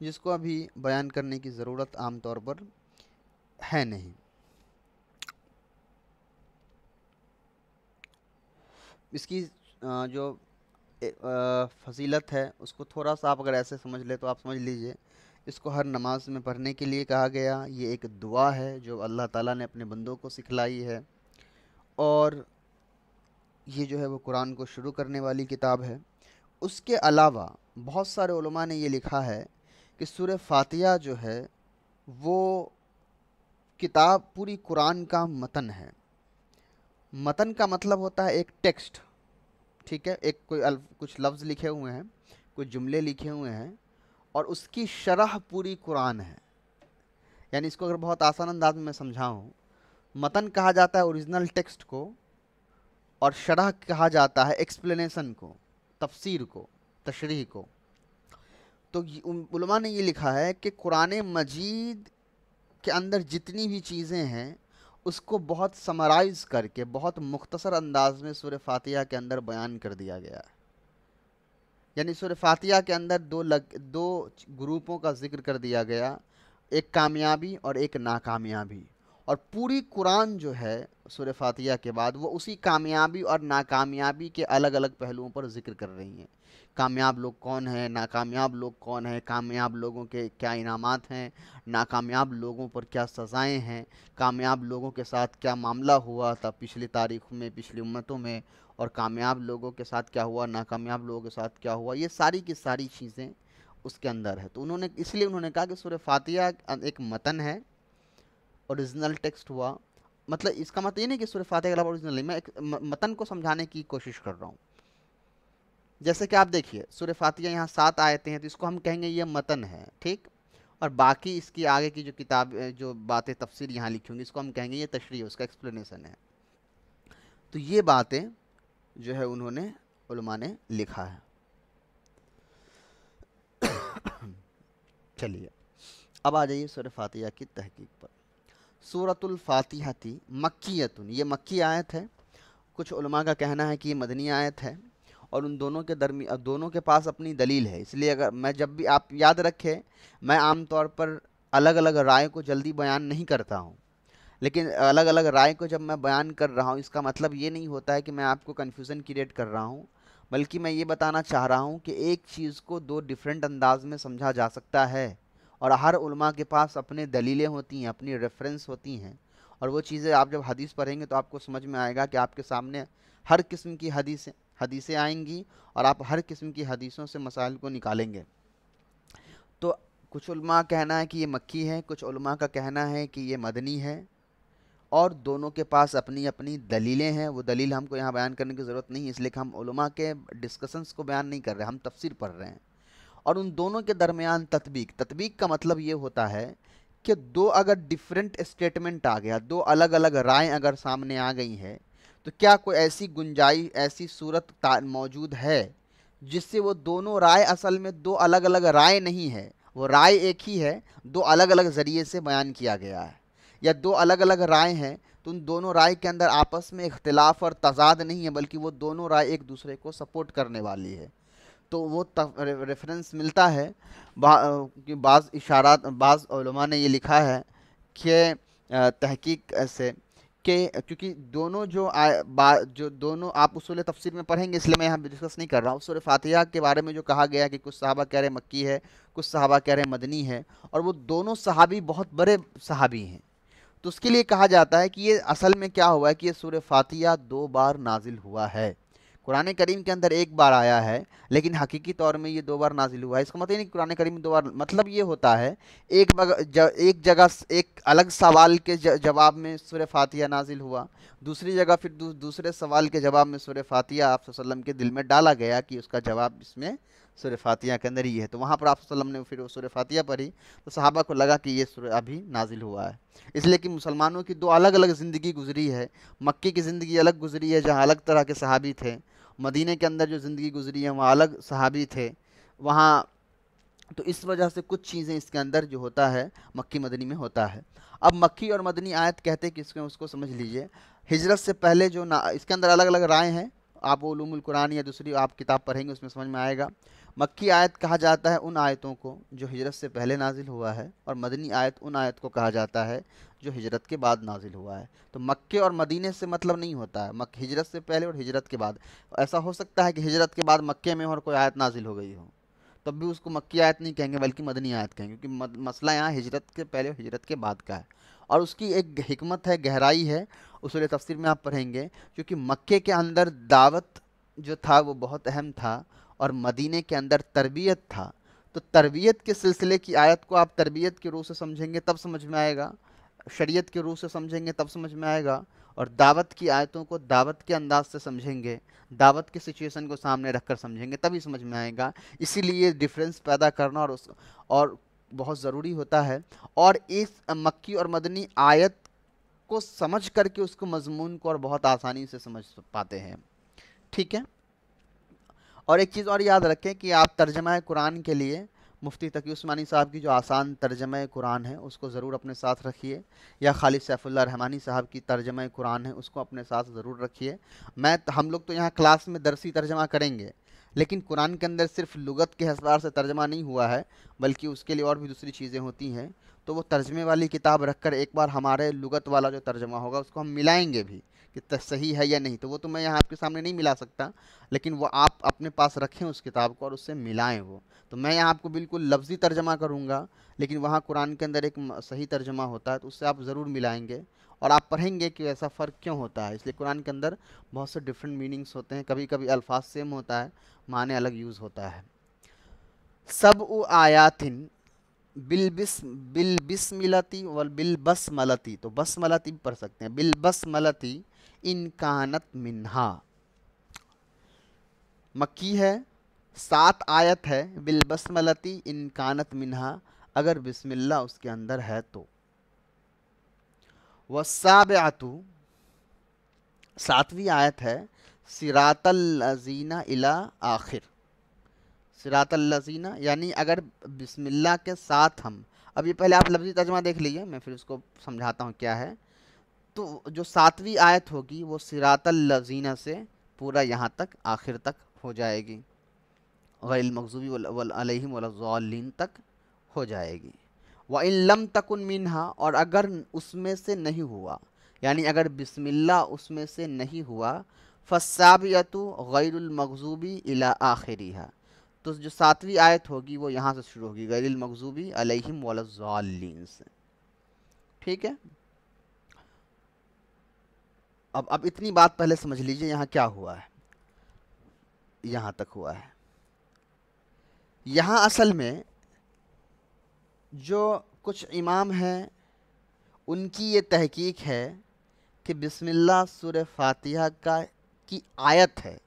جس کو ابھی بیان کرنے کی ضرورت عام طور پر ہے نہیں۔ اس کی جو فضیلت ہے اس کو تھوڑا سا آپ اگر ایسے سمجھ لیں تو آپ سمجھ لیجئے، اس کو ہر نماز میں پڑھنے کے لیے کہا گیا۔ یہ ایک دعا ہے جو اللہ تعالیٰ نے اپنے بندوں کو سکھلائی ہے، اور یہ جو ہے وہ قرآن کو شروع کرنے والی کتاب ہے۔ اس کے علاوہ بہت سارے علماء نے یہ لکھا ہے کہ سورہ فاتحہ جو ہے وہ کتاب پوری قرآن کا متن ہے۔ متن کا مطلب ہوتا ہے ایک ٹیکسٹ، ٹھیک ہے، ایک کچھ لفظ لکھے ہوئے ہیں، کچھ جملے لکھے ہوئے ہیں، اور اس کی شرح پوری قرآن ہے. یعنی اس کو اگر بہت آسان انداز میں سمجھاؤں، متن کہا جاتا ہے اوریجنل ٹیکسٹ کو، اور شرح کہا جاتا ہے ایکسپلینیشن کو، تفسیر کو، تشریح کو. تو علماء نے یہ لکھا ہے کہ قرآن مجید کے اندر جتنی بھی چیزیں ہیں اس کو بہت سمرائز کر کے بہت مختصر انداز میں سورہ فاتحہ کے اندر بیان کر دیا گیا ہے. یعنی سورہ فاتحہ کے اندر دو گروپوں کا ذکر کر دیا گیا، ایک کامیابی اور ایک ناکامیابی. اور پوری قرآن جو ہے سورہ فاتحہ کے بعد وہ اسی کامیابی اور ناکامیابی کے الگ الگ پہلوؤں پر ذکر کر رہی ہیں. کامیاب لوگ کون ہیں، ناکامیاب لوگ کون ہیں، کامیاب لوگوں کے کیا انعامات ہیں، ناکامیاب لوگوں پر کیا سزائیں ہیں، کامیاب لوگوں کے ساتھ کیا معاملہ ہوا تھا پچھلی تاریخ میں، پچھلی امتوں میں، اور کامیاب لوگوں کے ساتھ کیا ہوا، ناکامیاب لوگوں کے ساتھ کیا ہوا. یہ ساری کی ساری چیزیں اس کے اندر ہے. تو اس لیے انہوں نے کہا کہ سورہ فاتحہ ایک متن ہے، اوریجنل ٹیکسٹ ہوا. مطلب اس کا مطلب یہ نہیں کہ سورہ فاتحہ کے علاوہ اوریجنل نہیں، میں ایک متن کو سمجھانے کی کوشش کر رہا ہوں. جیسے کہ آپ دیکھیے سورہ فاتحہ یہاں 7 آیتیں ہیں، تو اس کو ہم کہیں گے یہ متن ہے، ٹھیک. اور باقی اس کی آگے کی جو کتاب جو باتیں تفسیر یہاں لکھی ہوں گی اس کو ہم کہیں گے یہ تشریح ہے، اس کا ایکسپلینیشن ہے. تو یہ باتیں جو ہے انہوں نے علماء نے لکھا ہے. چلیے اب آ جائیے سورہ فاتحہ کی تحقیق پر. سورۃ الفاتحہ مکیۃ، یہ مکی آیت ہے. کچھ علماء کا کہنا ہے کہ یہ مدنی آیت ہے، اور ان دونوں کے پاس اپنی دلیل ہے. اس لیے اگر میں جب بھی، آپ یاد رکھیں، میں عام طور پر الگ الگ رائے کو جلدی بیان نہیں کرتا ہوں، لیکن الگ الگ رائے کو جب میں بیان کر رہا ہوں اس کا مطلب یہ نہیں ہوتا ہے کہ میں آپ کو کنفیوژن کریٹ کر رہا ہوں، بلکہ میں یہ بتانا چاہ رہا ہوں کہ ایک چیز کو دو ڈیفرنٹ انداز میں سمجھا جا سکتا ہے، اور ہر علماء کے پاس اپنے دلیلیں ہوتی ہیں، اپنی ریفرنس ہوتی ہیں. اور وہ چیزیں آپ جب حدیث پڑھیں گے تو آپ کو سمجھ میں آئے گا کہ آپ کے سامنے ہر قسم کی حدیثیں آئیں گی، اور آپ ہر قسم کی حدیثوں سے مسائل کو نکالیں گے. تو کچھ علماء کا کہنا ہے کہ یہ مکی ہے، کچھ علماء کا کہنا ہے کہ یہ مدنی ہے، اور دونوں کے پاس اپنی اپنی دلیلیں ہیں. وہ دلیل ہم کو یہاں بیان کرنے کی ضرورت نہیں ہے، اس لیے کہ ہم علماء کے ڈسکشنز کو بیان نہیں کر رہے، ہم تفسیر پڑھ رہے ہیں. اور ان دونوں کے درمیان تطبیق کا مطلب یہ ہوتا ہے کہ دو اگر ڈیفرنٹ اسٹیٹمنٹ آ گیا، دو الگ الگ رائے اگر سامنے آ گئی ہے، تو کیا کوئی ایسی گنجائش، ایسی صورت موجود ہے جس سے وہ دونوں رائے اصل میں دو الگ الگ رائے نہیں ہے، وہ رائے ایک ہی ہے، دو الگ الگ ذریعے سے بیان کیا گیا ہے. یا دو الگ الگ رائے ہیں تو ان دونوں رائے کے اندر آپس میں اختلاف اور تضاد نہیں ہے، بلکہ وہ دونوں رائے ایک دوسرے کو سپورٹ کرنے والی ہے. تو وہ ریفرنس ملتا ہے. بعض علماء نے یہ لکھا ہے کہ تحقیق سے کہ کیونکہ دونوں آپ اصول تفسیر میں پڑھیں گے، اس لیے میں یہاں ڈسکس نہیں کر رہا ہوں. سورہ فاتحہ کے بارے میں جو کہا گیا کہ کچھ صحابہ کہہ رہے مکی ہے، کچھ صحابہ کہہ رہے مدنی ہے، اور وہ دونوں صحابی بہت بڑے صحابی ہیں. تو اس کے لیے کہا جاتا ہے کہ یہ اصل میں کیا ہوا ہے کہ یہ سورہ فاتحہ 2 بار نازل ہوا ہے. قرآن کریم کے اندر 1 بار آیا ہے، لیکن حقیقی طور میں یہ 2 بار نازل ہوا ہے. اس کا مطلب نہیں کہ قرآن کریم 2 بار، مطلب یہ ہوتا ہے ایک جگہ ایک الگ سوال کے جواب میں سورہ فاتحہ نازل ہوا، دوسری جگہ پھر دوسرے سوال کے جواب میں سورہ فاتحہ آپ صلی اللہ علیہ وسلم کے دل میں ڈالا گیا کہ اس کا جواب اس میں سورہ فاتحہ کے اندر ہی ہے. تو وہاں پر آپ صلی اللہ علیہ وسلم نے پھر سورہ فاتحہ پڑھی تو صحابہ کو لگا کہ یہ سورہ ابھی نازل ہوا ہے. اس لیے کہ مسلمانوں کی 2 الگ الگ زندگی گزری ہے. مکی کی زندگی الگ گزری ہے جہاں الگ طرح کے صحابی تھے، مدینہ کے اندر جو زندگی گزری ہے وہاں الگ صحابی تھے وہاں. تو اس وجہ سے کچھ چیزیں اس کے اندر جو ہوتا ہے مکی مدنی میں ہوتا ہے. اب مکی اور مدنی آیت کہتے کہ اس کو سمجھ لیجئے. ہجرت سے پہلے جو اس کے اندر الگ الگ رائے ہیں، آپ علوم القرآن یا دوسری آپ کتاب پڑھیں گے اس میں سمجھ میں آئے گا. مکی آیت کہا جاتا ہے ان آیتوں کو جو ہجرت سے پہلے نازل ہوا ہے، اور مدنی آیت ان آیت کو کہا جاتا ہے جو ہجرت کے بعد نازل ہوا ہے. تو مکے اور مدینے سے مطلب نہیں ہوتا ہے ہجرت سے پہلے اور ہجرت کے بعد. ایسا ہو سکتا ہے کہ ہجرت کے بعد مکے میں اور کوئی آیت نازل ہو گئی ہو، تب بھی اس کو مکی آیت نہیں کہیں گے بلکہ مدنی آیت کہیں گے، کیونکہ مسئلہ یہاں ہجرت کے پہلے اور ہجرت کے بعد کا ہے. اور اس کی ایک حکمت ہے، گہرائی ہے، اصول تفسیر میں آپ پڑھیں گے. کیونکہ مکے کے اندر دعوت جو تھا وہ بہت اہم تھا، اور مدینے کے اندر تربیت تھا. تو تربیت کے سلسلے کی آیت کو آپ تربیت کی روح سے سمجھیں گے تب سمجھ میں آئے گا، شریعت کی روح سے سمجھیں گے تب سمجھ میں آئے گا، اور دعوت کی آیتوں کو دعوت کے انداز سے سمجھیں گے، دعوت کی سچویشن کو سامنے رکھ کر سمجھیں گے، تبھی سمجھ میں آئے گا۔ اسی لیے ڈفرینس پیدا کرنا اور بہت ضروری ہوتا ہے، اور اس مکی اور مدنی آیت کو سمجھ کر کے اس کو مضمون کو اور بہت آسانی سے سمجھ پاتے ہیں، ٹھیک ہے۔ اور ایک چیز اور یاد رکھیں کہ آپ ترجمہ قرآن کے لیے مفتی تقی عثمانی صاحب کی جو آسان ترجمہ قرآن ہے اس کو ضرور اپنے ساتھ رکھیے، یا خالد سیف اللہ رحمانی صاحب کی ترجمہ قرآن ہے اس کو اپنے ساتھ ضرور رکھیے۔ ہم لوگ تو یہاں کلاس میں درسی ترجمہ کریں گے، لیکن قرآن کے اندر صرف لغت کے اعتبار سے ترجمہ نہیں ہوا ہے، بلکہ اس کے لیے اور بھی دوسری چیزیں ہوتی ہیں، تو وہ ترجمے والی کتاب رکھ کر ایک بار ہمارے لغت والا جو ترجمہ ہوگا اس کو ہم ملائیں گے بھی کہ صحیح ہے یا نہیں، تو وہ تو میں یہاں آپ کے سامنے نہیں ملا سکتا، لیکن وہ آپ اپنے پاس رکھیں اس کتاب کو اور اس سے ملائیں وہ، تو میں یہاں آپ کو بالکل لفظی ترجمہ کروں گا، لیکن وہاں قرآن کے اندر ایک صحیح ترجمہ ہوتا ہے تو اس سے آپ ضرور ملائیں گے، اور آپ پڑھیں گے کہ ایسا فرق کیوں ہوتا ہے۔ اس لیے قرآن کے اندر بہت سے ڈفرینٹ میننگس ہوتے ہیں، کبھی کبھی الفاظ سیم ہوتا ہے، معنی الگ یوز ہوتا ہے۔ سبع آیاتن بالبسملتی والبسملتی، تو بسملتی بھی پڑھ سکتے ہیں، بالبسملتی ان کانت منہا، مکی ہے، 7 آیت ہے، بالبسملتی ان کانت منہا، اگر بسم اللہ اس کے اندر ہے تو، والسابعۃ، 7ویں آیت ہے، صراط الذین الی آخر، صراط الذین یعنی اگر بسم اللہ کے ساتھ ہم، اب یہ پہلے آپ لفظی ترجمہ دیکھ لیجئے، میں پھر اس کو سمجھاتا ہوں کیا ہے۔ تو جو 7ویں آیت ہوگی وہ صراط الذین سے پورا یہاں تک آخر تک ہو جائے گی، غیر المغضوب علیہم ولا الضالین تک ہو جائے گی۔ وَإِن لَمْ تَكُن مِّنْهَا، اور اگر اس میں سے نہیں ہوا، یعنی اگر بسم اللہ اس میں سے نہیں ہوا، فَالسَّابِعَةُ غَيْرُ الْمَغْضُوبِ إِلَىٰ آخِرِهَا، تو جو 7ویں آیت ہوگی وہ یہاں سے شروع ہوگی، غیر المغضوب علیہم ولا الضالین سے، ٹھیک ہے۔ اب اتنی بات پہلے سمجھ لیجئے یہاں کیا ہوا ہے، یہاں تک ہوا ہے۔ یہاں اصل میں جو کچھ امام ہیں ان کی یہ تحقیق ہے کہ بسم اللہ سورہ فاتحہ کی آیت ہے،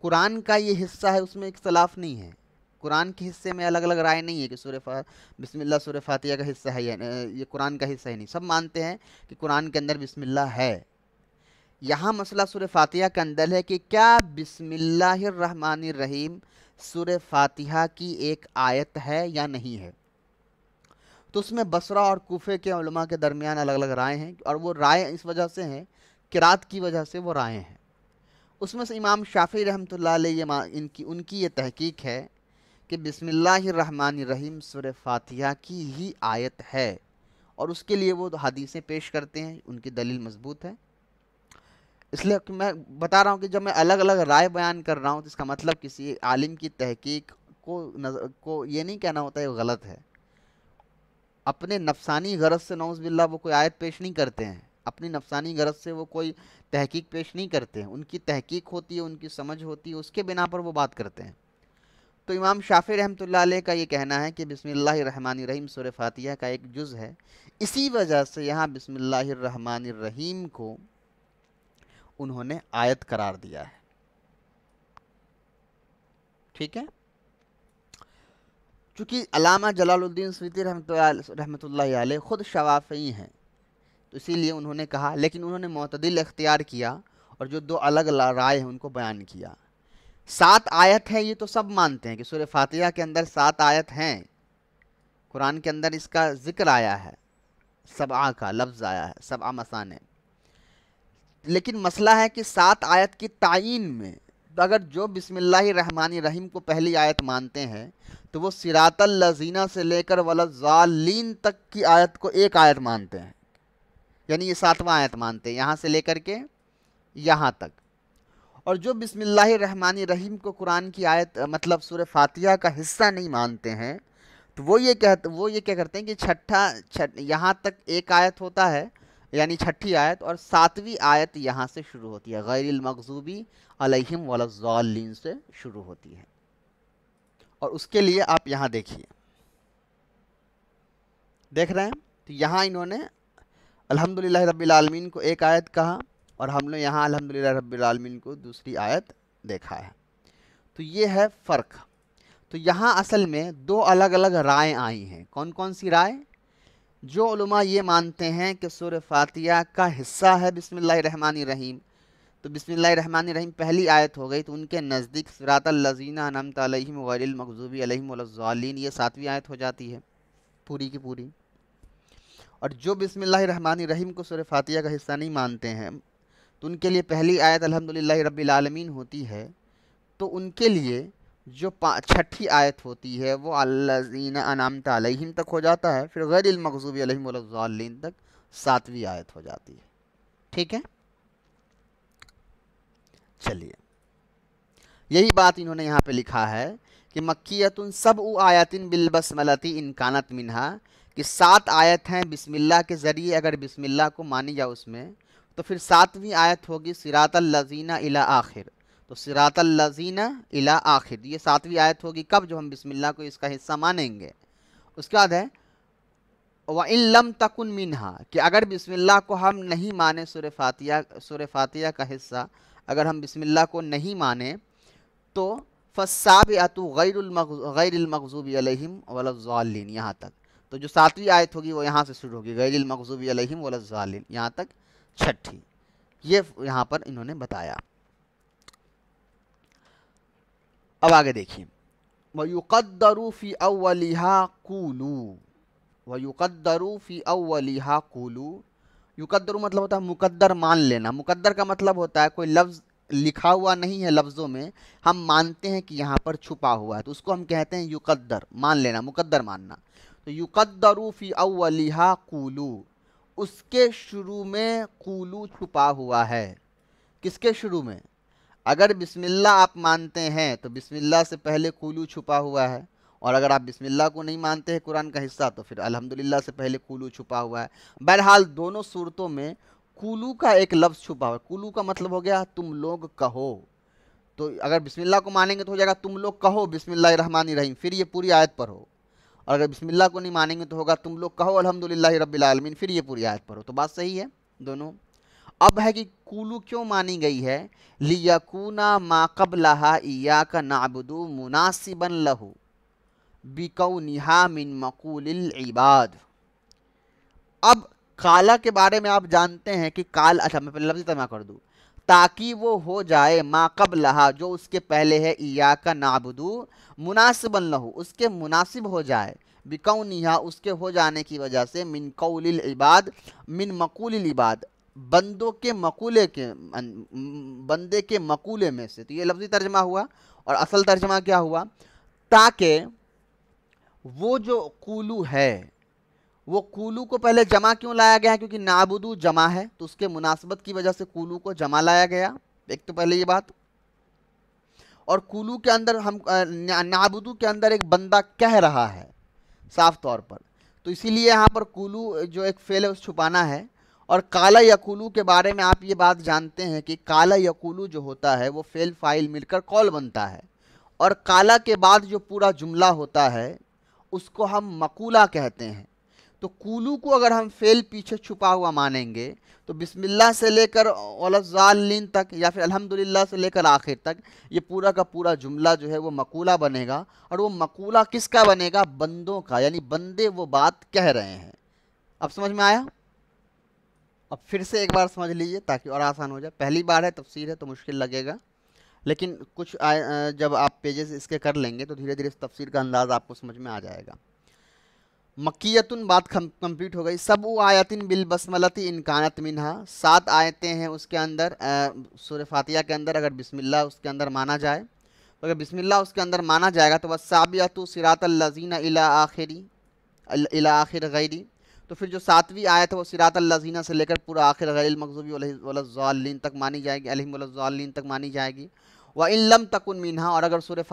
قرآن کا یہ حصہ ہے، اس میں اختلاف نہیں ہے، قرآن کے حصے میں الگ الگ رائے نہیں ہے کہ بسم اللہ سورہ فاتحہ کا حصہ ہے یا یہ قرآن کا حصہ ہے، نہیں، سب مانتے ہیں کہ قرآن کے اندر بسم اللہ ہے۔ یہاں مسئلہ سورہ فاتحہ کے اندر ہے کہ کیا بسم اللہ الرحمن الرحیم سورہ فاتحہ کی ایک آیت ہے یا نہیں ہے، تو اس میں بصرہ اور کوفے کے علماء کے درمیان الگ الگ رائے ہیں، اور وہ رائے اس وجہ سے ہیں، قرات کی وجہ سے وہ رائے ہیں۔ اس میں سے امام شافعی رحمۃ اللہ علیہ ان کی یہ تحقیق ہے کہ بسم اللہ الرحمن الرحیم سورہ فاتحہ کی ہی آیت ہے، اور اس کے لیے وہ حدیثیں پیش کرتے ہیں، ان کی دلیل مضبوط ہے۔ اس لیے کہ میں بتا رہا ہوں کہ جب میں الگ الگ رائے بیان کر رہا ہوں تو اس کا مطلب کسی عالم کی تحقیق کو یہ نہیں کہنا ہوتا ہے وہ غلط ہے، اپنے نفسانی غرض سے نعوذ باللہ وہ کوئی آیت پیش نہیں کرتے ہیں، اپنی نفسانی غرض سے وہ کوئی تحقیق پیش نہیں کرتے ہیں، ان کی تحقیق ہوتی ہے، ان کی سمجھ ہوتی ہے، اس کے بنا پر وہ بات کرتے ہیں۔ تو امام شافعی رحمۃ اللہ علیہ کا یہ کہنا ہے کہ بسم اللہ الرحمن الرحیم سورہ فاتحہ کا ایک جز ہے، اسی وجہ سے یہاں بسم اللہ الرحمن الرحیم کو انہوں نے آیت قرار دیا ہے، ٹھیک ہے۔ چونکہ علامہ جلال الدین سیوطی رحمۃ اللہ علیہ خود شافعی ہیں، تو اسی لیے انہوں نے کہا، لیکن انہوں نے معتدل اختیار کیا اور جو 2 الگ رائے ہیں ان کو بیان کیا۔ 7 آیت ہے، یہ تو سب مانتے ہیں کہ سورہ فاتحہ کے اندر 7 آیت ہیں، قرآن کے اندر اس کا ذکر آیا ہے، 7 کا لفظ آیا ہے، 7 مثانے، لیکن مسئلہ ہے کہ 7 آیت کی تعیین میں، تو اگر جو بسم اللہ الرحمن الرحیم کو پہلی آیت مانتے ہیں تو وہ صراط الذین سے لے کر ولا الضالین تک کی آیت کو ایک آیت مانتے ہیں، یعنی یہ 7واں آیت مانتے ہیں یہاں سے لے کر کے یہاں تک۔ اور جو بسم اللہ الرحمن الرحیم کو قرآن کی آیت مطلب سورہ فاتحہ کا حصہ نہیں مانتے ہیں، تو وہ یہ کیا کرتے ہیں کہ یہاں تک ایک آیت ہوتا ہے، یعنی 6ٹھی آیت، اور 7ویں آیت یہاں سے شروع ہوتی ہے، غیر المغضوبی علیہم ولا الضالین سے شروع ہوتی ہے۔ اور اس کے لیے آپ یہاں دیکھیے، دیکھ رہے ہیں، تو یہاں انہوں نے الحمدللہ رب العالمین کو ایک آیت کہا اور ہم نے یہاں الحمدللہ رب العالمین کو دوسری آیت دیکھا ہے. تو یہ ہے فرق. تو یہاں اصل میں دو الگ الگ رائے آئی ہیں. کون کون سی رائے؟ جو علماء یہ مانتے ہیں کہ سورہ فاتحہ کا حصہ ہے بسم اللہ الرحمن الرحیم، تو بسم اللہ الرحمن الرحیم پہلی آیت ہو گئی، تو ان کے نزدیک صراط الذین انعمت علیہم غیر المغضوب علیہم ولا الضالین یہ 7ویں آیت ہو جاتی ہے پوری کی پوری. اور جو بسم اللہ الرحمن الرحیم کو سورہ فاتحہ کا حصہ نہیں مانتے ہیں تو ان کے لیے پہلی آیت الحمدللہ رب العالمین ہوتی ہے. تو ان کے لیے جو چھٹی آیت ہوتی ہے وہ الذین انعمت علیہم تک ہو جاتا ہے، پھر غیر المغضوب علیہم ولا الضالین تک 7ویں آیت ہو جاتی ہے. ٹھیک ہے، چلیے یہی بات انہوں نے یہاں پہ لکھا ہے کہ مکیۃ سبع آیات بالبسملۃ ان کانت منہا، کہ 7 آیت ہیں بسم اللہ کے ذریعے، اگر بسم اللہ کو مانی جائے اس میں تو پھر 7ویں آیت ہوگی صراط الذین الی آخر. تو صراط الذین الی آخر یہ 7ویں آیت ہوگی کب؟ جو ہم بسم اللہ کو اس کا حصہ مانیں گے. اس کے بعد ہے وَإِن لَمْ تَكُنْ مِنْهَا، کہ اگر بسم اللہ کو ہم نہیں مانیں سورہ فاتحہ کا حصہ اگر ہم بسم اللہ کو نہیں مانیں تو فَالسَّابِعَةُ غیر المغضوب علیہم ولا الضالین یہاں تک. تو جو 7ویں آیت ہوگی وہ یہاں سے شروع ہوگی، غیر المغضوب علیہم ولا الضالین یہاں تک چھٹی. یہ یہاں پر انہوں نے بتایا. اب آگے دیکھیے وَيُقَدَّرُ فِي أَوَّلِهَا قُولُوا، وَيُقَدَّرُ فِي أَوَّلِهَا قُولُوا. یقدر مطلب ہوتا ہے مقدر مان لینا. مقدر کا مطلب ہوتا ہے کوئی لفظ لکھا ہوا نہیں ہے لفظوں میں، ہم مانتے ہیں کہ یہاں پر چھپا ہوا ہے، تو اس کو ہم کہتے ہیں یقدر، مان لینا، مقدر ماننا. تو یقدر فی اولہا قولو، اس کے شروع میں قولو چھپا ہوا ہے. کس کے شروع میں؟ اگر بسم اللہ آپ مانتے ہیں تو بسم اللہ سے پہلے قولو چھپا ہوا ہے، اور اگر آپ بسم اللہ کو نہیں مانتے ہیں قرآن کا حصہ تو پھر الحمدللہ سے پہلے قولو چھپا ہوا ہے. بہرحال دونوں صورتوں میں قولو کا ایک لفظ چھپا ہوا ہے. قولو کا مطلب ہو گیا تم لوگ کہو. تو اگر بسم اللہ کو مانیں گے تو ہو جائے گا تم لوگ کہو بسم اللہ الرحمن الرحیم، پھر یہ پوری آیت پڑھو. اور اگر بسم اللہ کو نہیں مانیں گے تو ہوگا تم لوگ کہو الحمدللہ رب العالمین، پھر یہ پوری آیت پڑھو. تو بات صحیح ہے دونوں. اب ہے کہ قولو کیوں مانی گئی ہے؟ لِيَكُونَ مَا قَبْلَهَا إِيَّاكَ نَعْبُدُ مُنَاسِبًا لَهُ بِكَوْنِهَا مِن مَقُولِ الْعِبَادِ. اب کالا کے بارے میں آپ جانتے ہیں کہ کال، اچھا میں پہلے لفظ ترجمہ کر دوں تاکہ وہ ہو جائے ما قبلہا جو اس کے پہلے ہے، ایاک نعبدو مناسبا لہو اس کے مناسب ہو جائے، بکونہا اس کے ہو جانے کی وجہ سے، من قول العباد من مقول العباد بندوں کے مقولے کے، بندے کے مقولے میں سے. تو یہ لفظی ترجمہ ہوا، اور اصل ترجمہ کیا ہوا؟ تاکہ وہ جو قولو ہے، وہ قولو کو پہلے جمع کیوں لایا گیا ہے؟ کیونکہ نعبدو جمع ہے، تو اس کے مناسبت کی وجہ سے قولو کو جمع لایا گیا. ایک تو پہلے یہ بات. اور قولو کے اندر ہم نعبدو کے اندر ایک بندہ کہہ رہا ہے صاف طور پر، تو اسی لیے یہاں پر قولو جو ایک فعل ہے اس چھپانا ہے. اور کالا یقولو کے بارے میں آپ یہ بات جانتے ہیں کہ کالا یقولو جو ہوتا ہے وہ فعل فاعل مل کر قول بنتا ہے، اور کالا کے بعد جو پورا جملہ ہوتا ہے اس کو ہم مقولہ کہتے ہیں. تو قولو کو اگر ہم فعل پیچھے چھپا ہوا مانیں گے تو بسم اللہ سے لے کر الضالین تک، یا پھر الحمدللہ سے لے کر آخر تک، یہ پورا کا پورا جملہ جو ہے وہ مقولہ بنے گا. اور وہ مقولہ کس کا بنے گا؟ بندوں کا، یعنی بندے وہ بات کہہ رہے ہیں. اب سمجھ میں آیا؟ اب پھر سے ایک بار سمجھ لیجئے تاکہ اور آسان ہو جائے. پہلی بار ہے، تفسیر ہے تو مشکل لگے گا، لیکن کچھ جب آپ پیجز اس کے کر لیں گے تو دھیرے دھیرے تفسیر کا انداز آپ کو سمجھ میں آ جائے گا. مکیتن بات کمپلیٹ ہو گئی. سبع آیاتن بالبسملۃ ان کانت منہا، 7 آیتیں ہیں اس کے اندر سورہ فاتحہ کے اندر اگر بسم اللہ اس کے اندر مانا جائے. تو اگر بسم اللہ اس کے اندر مانا جائے گا تو والسابعۃ صراط الذین الی آخر غیری. تو پھر جو 7ویں آیت ہے وہ صراط الذین سے لے کر پورا آخر غیر المغضوب علیہم ولا الضالین تک مانی جائے گی، علیہم ولا الضالین تک مانی جائے گی. وَإِن لَمْ تَكُنْ مِنْهَا، اور اگر سورہ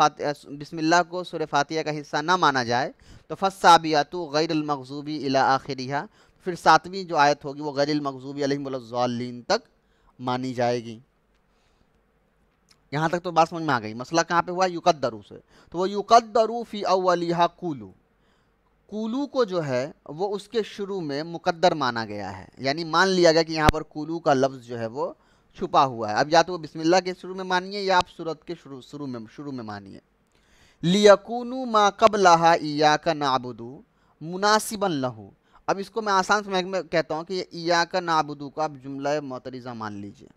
بسم اللہ کو سورہ فاتحہ کا حصہ نہ مانا جائے تو فَالسَّابِعَةُ غَيْرِ الْمَغْضُوبِ إِلَىٰ آخِرِهَا، پھر 7ویں جو آیت ہوگی وہ غیر المغضوب علیہم ولا الضالین تک مانی جائے گی. یہاں تک تو بات سمجھ میں آ گئی. مسئلہ کہاں پہ ہوا؟ یقدرو سے. تو وہ یقدرو فی اولہا قولو، کولو کو جو ہے وہ اس کے شروع میں مقدر مانا گیا ہے، یعنی مان لیا گیا کہ یہاں پر کولو کا لفظ جو ہے وہ چھپا ہوا ہے. اب یا تو وہ بسم اللہ کے شروع میں مانیے یا آپ سورت کے شروع میں مانیے. لیکونوا ما قبلہا ایاک نعبد مناسبا لہو. اب اس کو میں آسان سمجھ میں کہتا ہوں کہ یہ ایاک نعبد کو آپ جملہ معترضہ مان لیجئے.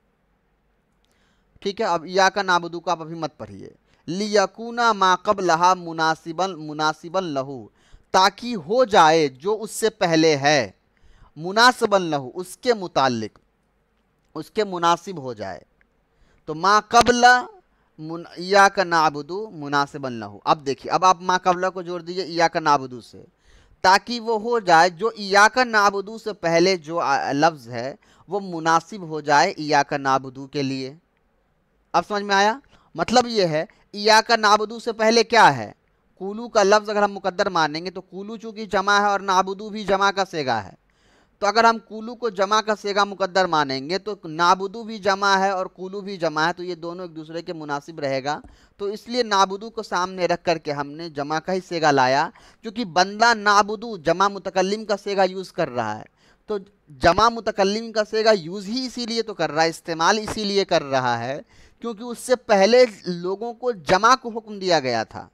ٹھیک ہے، اب ایاک نعبد کو آپ ابھی مت پڑھیے. لیکونا ما قبلہا مناسبا لہو، تاکہ ہو جائے جو اس سے پہلے ہے، مناسبا لہو اس کے متعلق، اس کے مناسب ہو جائے. تو ما قبل ایاک نعبد مناسبا لہو. اب دیکھیے، اب آپ ما قبلہ کو جوڑ دیجئے ایاک نعبد سے، تاکہ وہ ہو جائے جو ایاک نعبد سے پہلے جو لفظ ہے وہ مناسب ہو جائے ایاک نعبد کے لیے. اب سمجھ میں آیا؟ مطلب یہ ہے ایاک نعبد سے پہلے کیا ہے؟ کولو کا لفظ اگر ہم مقدر مانیں گے تو کولو چونکہ جمع ہے اور نعبدو بھی جمع کا صیغہ ہے، تو اگر ہم کولو کو جمع کا صیغہ مقدر مانیں گے تو نعبدو بھی جمع ہے اور کولو بھی جمع ہے، تو یہ دونوں ایک دوسرے کے مناسب رہے گا. تو اس لیے نعبدو کو سامنے رکھ کر کے ہم نے جمع کا ہی صیغہ لایا، کیونکہ بندہ نعبدو جمع متکلم کا صیغہ یوز کر رہا ہے. تو جمع متکلم کا صیغہ یوز ہی اسی لیے تو کر رہا ہے، استعمال اسی لیے کر رہا ہے کیونکہ اس سے پہلے لوگوں کو جمع کو حکم دیا گیا تھا.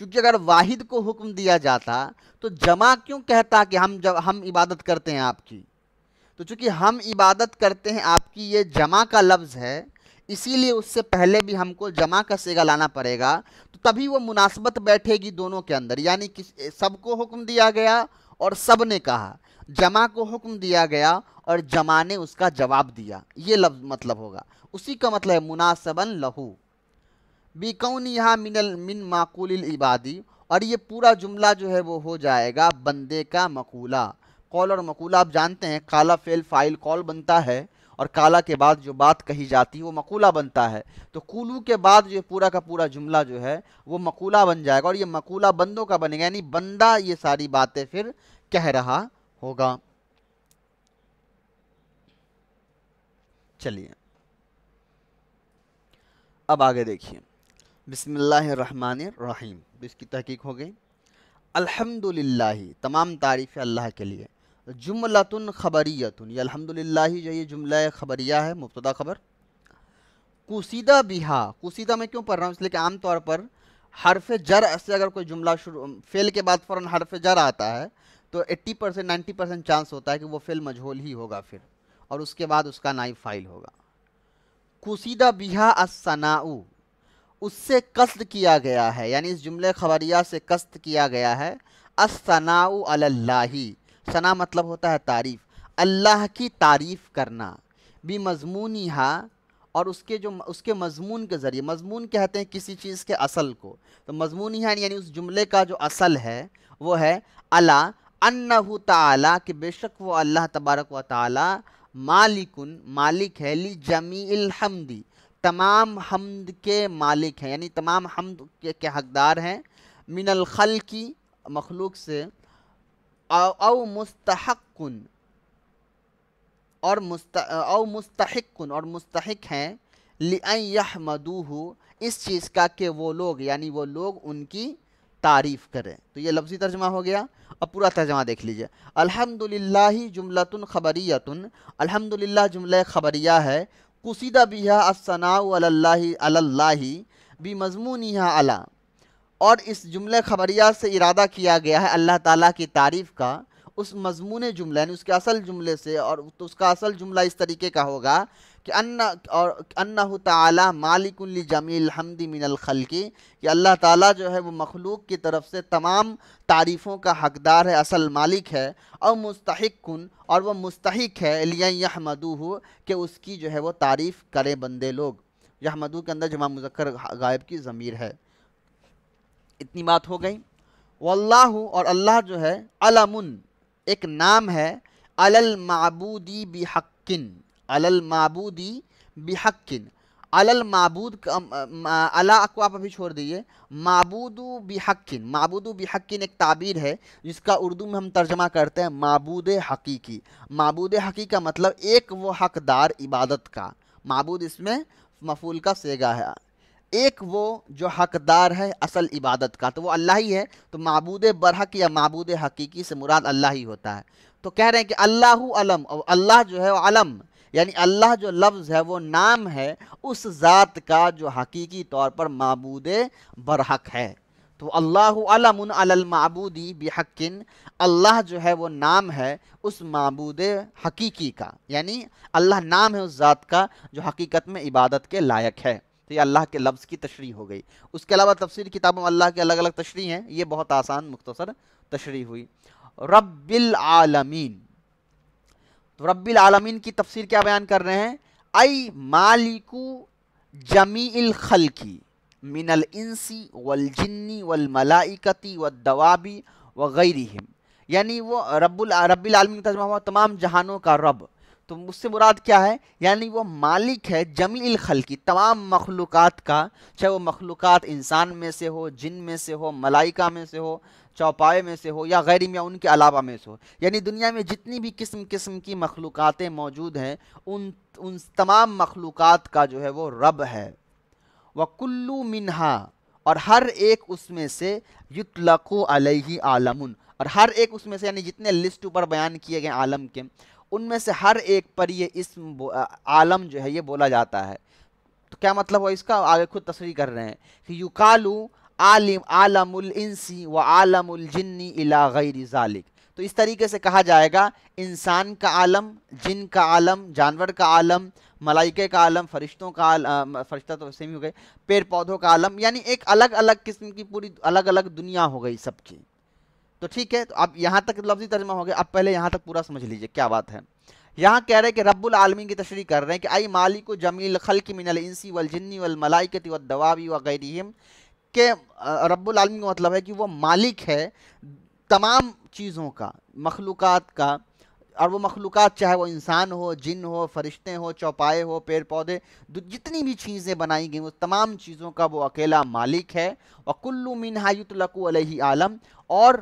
کیونکہ اگر واحد کو حکم دیا جاتا تو جمع کیوں کہتا کہ ہم عبادت کرتے ہیں آپ کی. تو چونکہ ہم عبادت کرتے ہیں آپ کی یہ جمع کا لفظ ہے، اسی لیے اس سے پہلے بھی ہم کو جمع کا صیغہ لانا پڑے گا، تو تبھی وہ مناسبت بیٹھے گی دونوں کے اندر. یعنی سب کو حکم دیا گیا اور سب نے کہا، جمع کو حکم دیا گیا اور جمع نے اس کا جواب دیا، یہ لفظ مطلب ہوگا. اسی کا مطلب ہے مناسبا لہو بیکونہا من معقول العبادی. اور یہ پورا جملہ جو ہے وہ ہو جائے گا بندے کا مقولہ. قول اور مقولہ آپ جانتے ہیں، قال فعل فاعل قول بنتا ہے اور قال کے بعد جو بات کہی جاتی ہے وہ مقولہ بنتا ہے. تو قولو کے بعد جو پورا کا پورا جملہ جو ہے وہ مقولہ بن جائے گا، اور یہ مقولہ بندوں کا بنے گا، یعنی بندہ یہ ساری باتیں پھر کہہ رہا ہوگا. چلیے اب آگے دیکھیے. بسم اللہ الرحمن الرحیم، اس کی تحقیق ہو گئی. الحمدللہ، تمام تعریف اللہ کے لیے. جملۃ خبریۃ، یہ الحمدللہ جو یہ جملہ خبریہ ہے، مبتدا خبر. قصیدہ بہا، قصیدہ میں کیوں پڑھ رہا ہوں؟ اس لیے کہ عام طور پر حرف جر سے اگر کوئی جملہ فعل کے بعد فوراً حرف جر آتا ہے تو 80% 90% چانس ہوتا ہے کہ وہ فعل مجہول ہی ہوگا پھر، اور اس کے بعد اس کا نائب فاعل ہوگا. قصیدہ بہا الثناء، اس سے قصد کیا گیا ہے، یعنی اس جملے خبریہ سے قصد کیا گیا ہے. الثناء علی اللہ، ثنا مطلب ہوتا ہے تعریف، اللہ کی تعریف کرنا. بمضمونہا، اور اس کے مضمون کے ذریعے. مضمون کہتے ہیں کسی چیز کے اصل کو، تو مضمونہا یعنی اس جملے کا جو اصل ہے وہ ہے الا انہ تعالی، کہ بے شک وہ اللہ تبارک و تعالی مالک ہے، لجمیع الحمد، تمام حمد کے مالک ہیں، یعنی تمام حمد کے حقدار ہیں. من الخلق، مخلوق سے. او مستحق، اور مستحق ہیں. لئن یحمدوہ، اس چیز کا کہ وہ لوگ، یعنی وہ لوگ ان کی تعریف کریں. تو یہ لفظی ترجمہ ہو گیا. اب پورا ترجمہ دیکھ لیجئے. الحمدللہ جملۃ خبریۃ، الحمدللہ جملہ خبریہ ہے. قصیدہ بہا الثناء علی اللہ بمضمونہا الا، اور اس جملہ خبریہ سے ارادہ کیا گیا ہے اللہ تعالیٰ کی تعریف کا اس مضمون جملہ، یعنی اس کے اصل جملے سے. اور تو اس کا اصل جملہ اس طریقے کا ہوگا کہ انہ تعالی مالک لجمیع الحمد من الخلق، کہ اللہ تعالیٰ جو ہے وہ مخلوق کی طرف سے تمام تعریفوں کا حقدار ہے، اصل مالک ہے. او مستحق، اور وہ مستحق ہے. لئن یحمدوہ، کہ اس کی جو ہے وہ تعریف کرے بندے لوگ. یحمدو کے اندر جمع مذکر غائب کی ضمیر ہے. اتنی بات ہو گئی. واللہ، اور اللہ جو ہے، علم، ایک نام ہے. علی المعبودی بحق، علی المعبودی بحق. علی المعبود، علی کو آپ ابھی چھوڑ دیئے. معبود بحق، معبود بحق ایک تعبیر ہے جس کا اردو میں ہم ترجمہ کرتے ہیں معبود حقیقی. معبود حقیقی کا مطلب ایک وہ حقدار عبادت کا. معبود اس میں مفعول کا صیغہ ہے. ایک وہ جو حقدار ہے اصل عبادت کا، تو وہ اللہ ہی ہے، تو معبود برحق یا معبود حقیقی سے مراد اللہ ہی ہوتا ہے۔ تو کہہ رہے ہیں کہ اللہ علم، اور اللہ جو ہے وہ علم، یعنی اللہ جو لفظ ہے وہ نام ہے اس ذات کا جو حقیقی طور پر معبود برحق ہے۔ تو اللہ علم علی المعبودی بحق، اللہ جو ہے وہ نام ہے اس معبود حقیقی کا، یعنی اللہ نام ہے اس ذات کا جو حقیقت میں عبادت کے لائق ہے۔ تو یہ اللہ کے لفظ کی تشریح ہو گئی۔ اس کے علاوہ تفسیر کتابوں میں اللہ کے الگ الگ تشریح ہیں، یہ بہت آسان مختصر تشریح ہوئی۔ رب العالمین، تو رب العالمین کی تفسیر کیا بیان کر رہے ہیں؟ ای مالکو جمیع الخلقی من الانس والجن والملائکۃ والدواب وغیرہم، یعنی وہ رب العالمین کا ترجمہ ہوا تمام جہانوں کا رب۔ تو اس سے مراد کیا ہے؟ یعنی وہ مالک ہے جمیع الخلقی، تمام مخلوقات کا، چاہے وہ مخلوقات انسان میں سے ہو، جن میں سے ہو، ملائکہ میں سے ہو، چوپائے میں سے ہو، یا غیرہم یا ان کے علاوہ میں سے ہو، یعنی دنیا میں جتنی بھی قسم کی مخلوقاتیں موجود ہیں ان تمام مخلوقات کا جو ہے وہ رب ہے۔ وَكُلُّ مِنْهَا، اور ہر ایک اس میں سے، يُطْلَقُ عَلَيْهِ عَالَمٌ، اور ہر ایک اس میں سے، یعنی جتنے لسٹ اوپر بیان کیے گئے عالم کے، ان میں سے ہر ایک پر یہ اسم عالم جو ہے یہ بولا جاتا ہے۔ تو کیا مطلب ہوا اس کا؟ آگے خود تصریح کر رہے ہیں کہ یقالو عالم الانس و عالم الجن الی غیر ذالک، تو اس طریقے سے کہا جائے گا انسان کا عالم، جن کا عالم، جانور کا عالم، ملائکے کا عالم، فرشتوں کا عالم، فرشتہ تو ویسے ہی ہو گئے، پیڑ پودوں کا عالم، یعنی ایک الگ الگ قسم کی پوری الگ الگ دنیا ہو گئی سب کی۔ تو ٹھیک ہے، تو اب یہاں تک لفظی ترجمہ ہو گیا، اب پہلے یہاں تک پورا سمجھ لیجئے کیا بات ہے۔ یہاں کہہ رہے ہیں کہ رب العالمین کی تشریح کر رہے ہیں کہ ای مالک جمیع الخلق من الانس والجن والملائکۃ والدواب وغیرہم، کہ رب العالمین کا مطلب ہے کہ وہ مالک ہے تمام چیزوں کا، مخلوقات کا، اور وہ مخلوقات چاہے وہ انسان ہو، جن ہو، فرشتے ہو، چوپائے ہو، پیڑ پودے، جتنی بھی چیزیں بنائی گئی وہ تمام چیزوں کا وہ اکیلا مالک ہے۔ وَكُلُّ مِنْهَا يُطْلَقُ عَلَيْهِ عالم، اور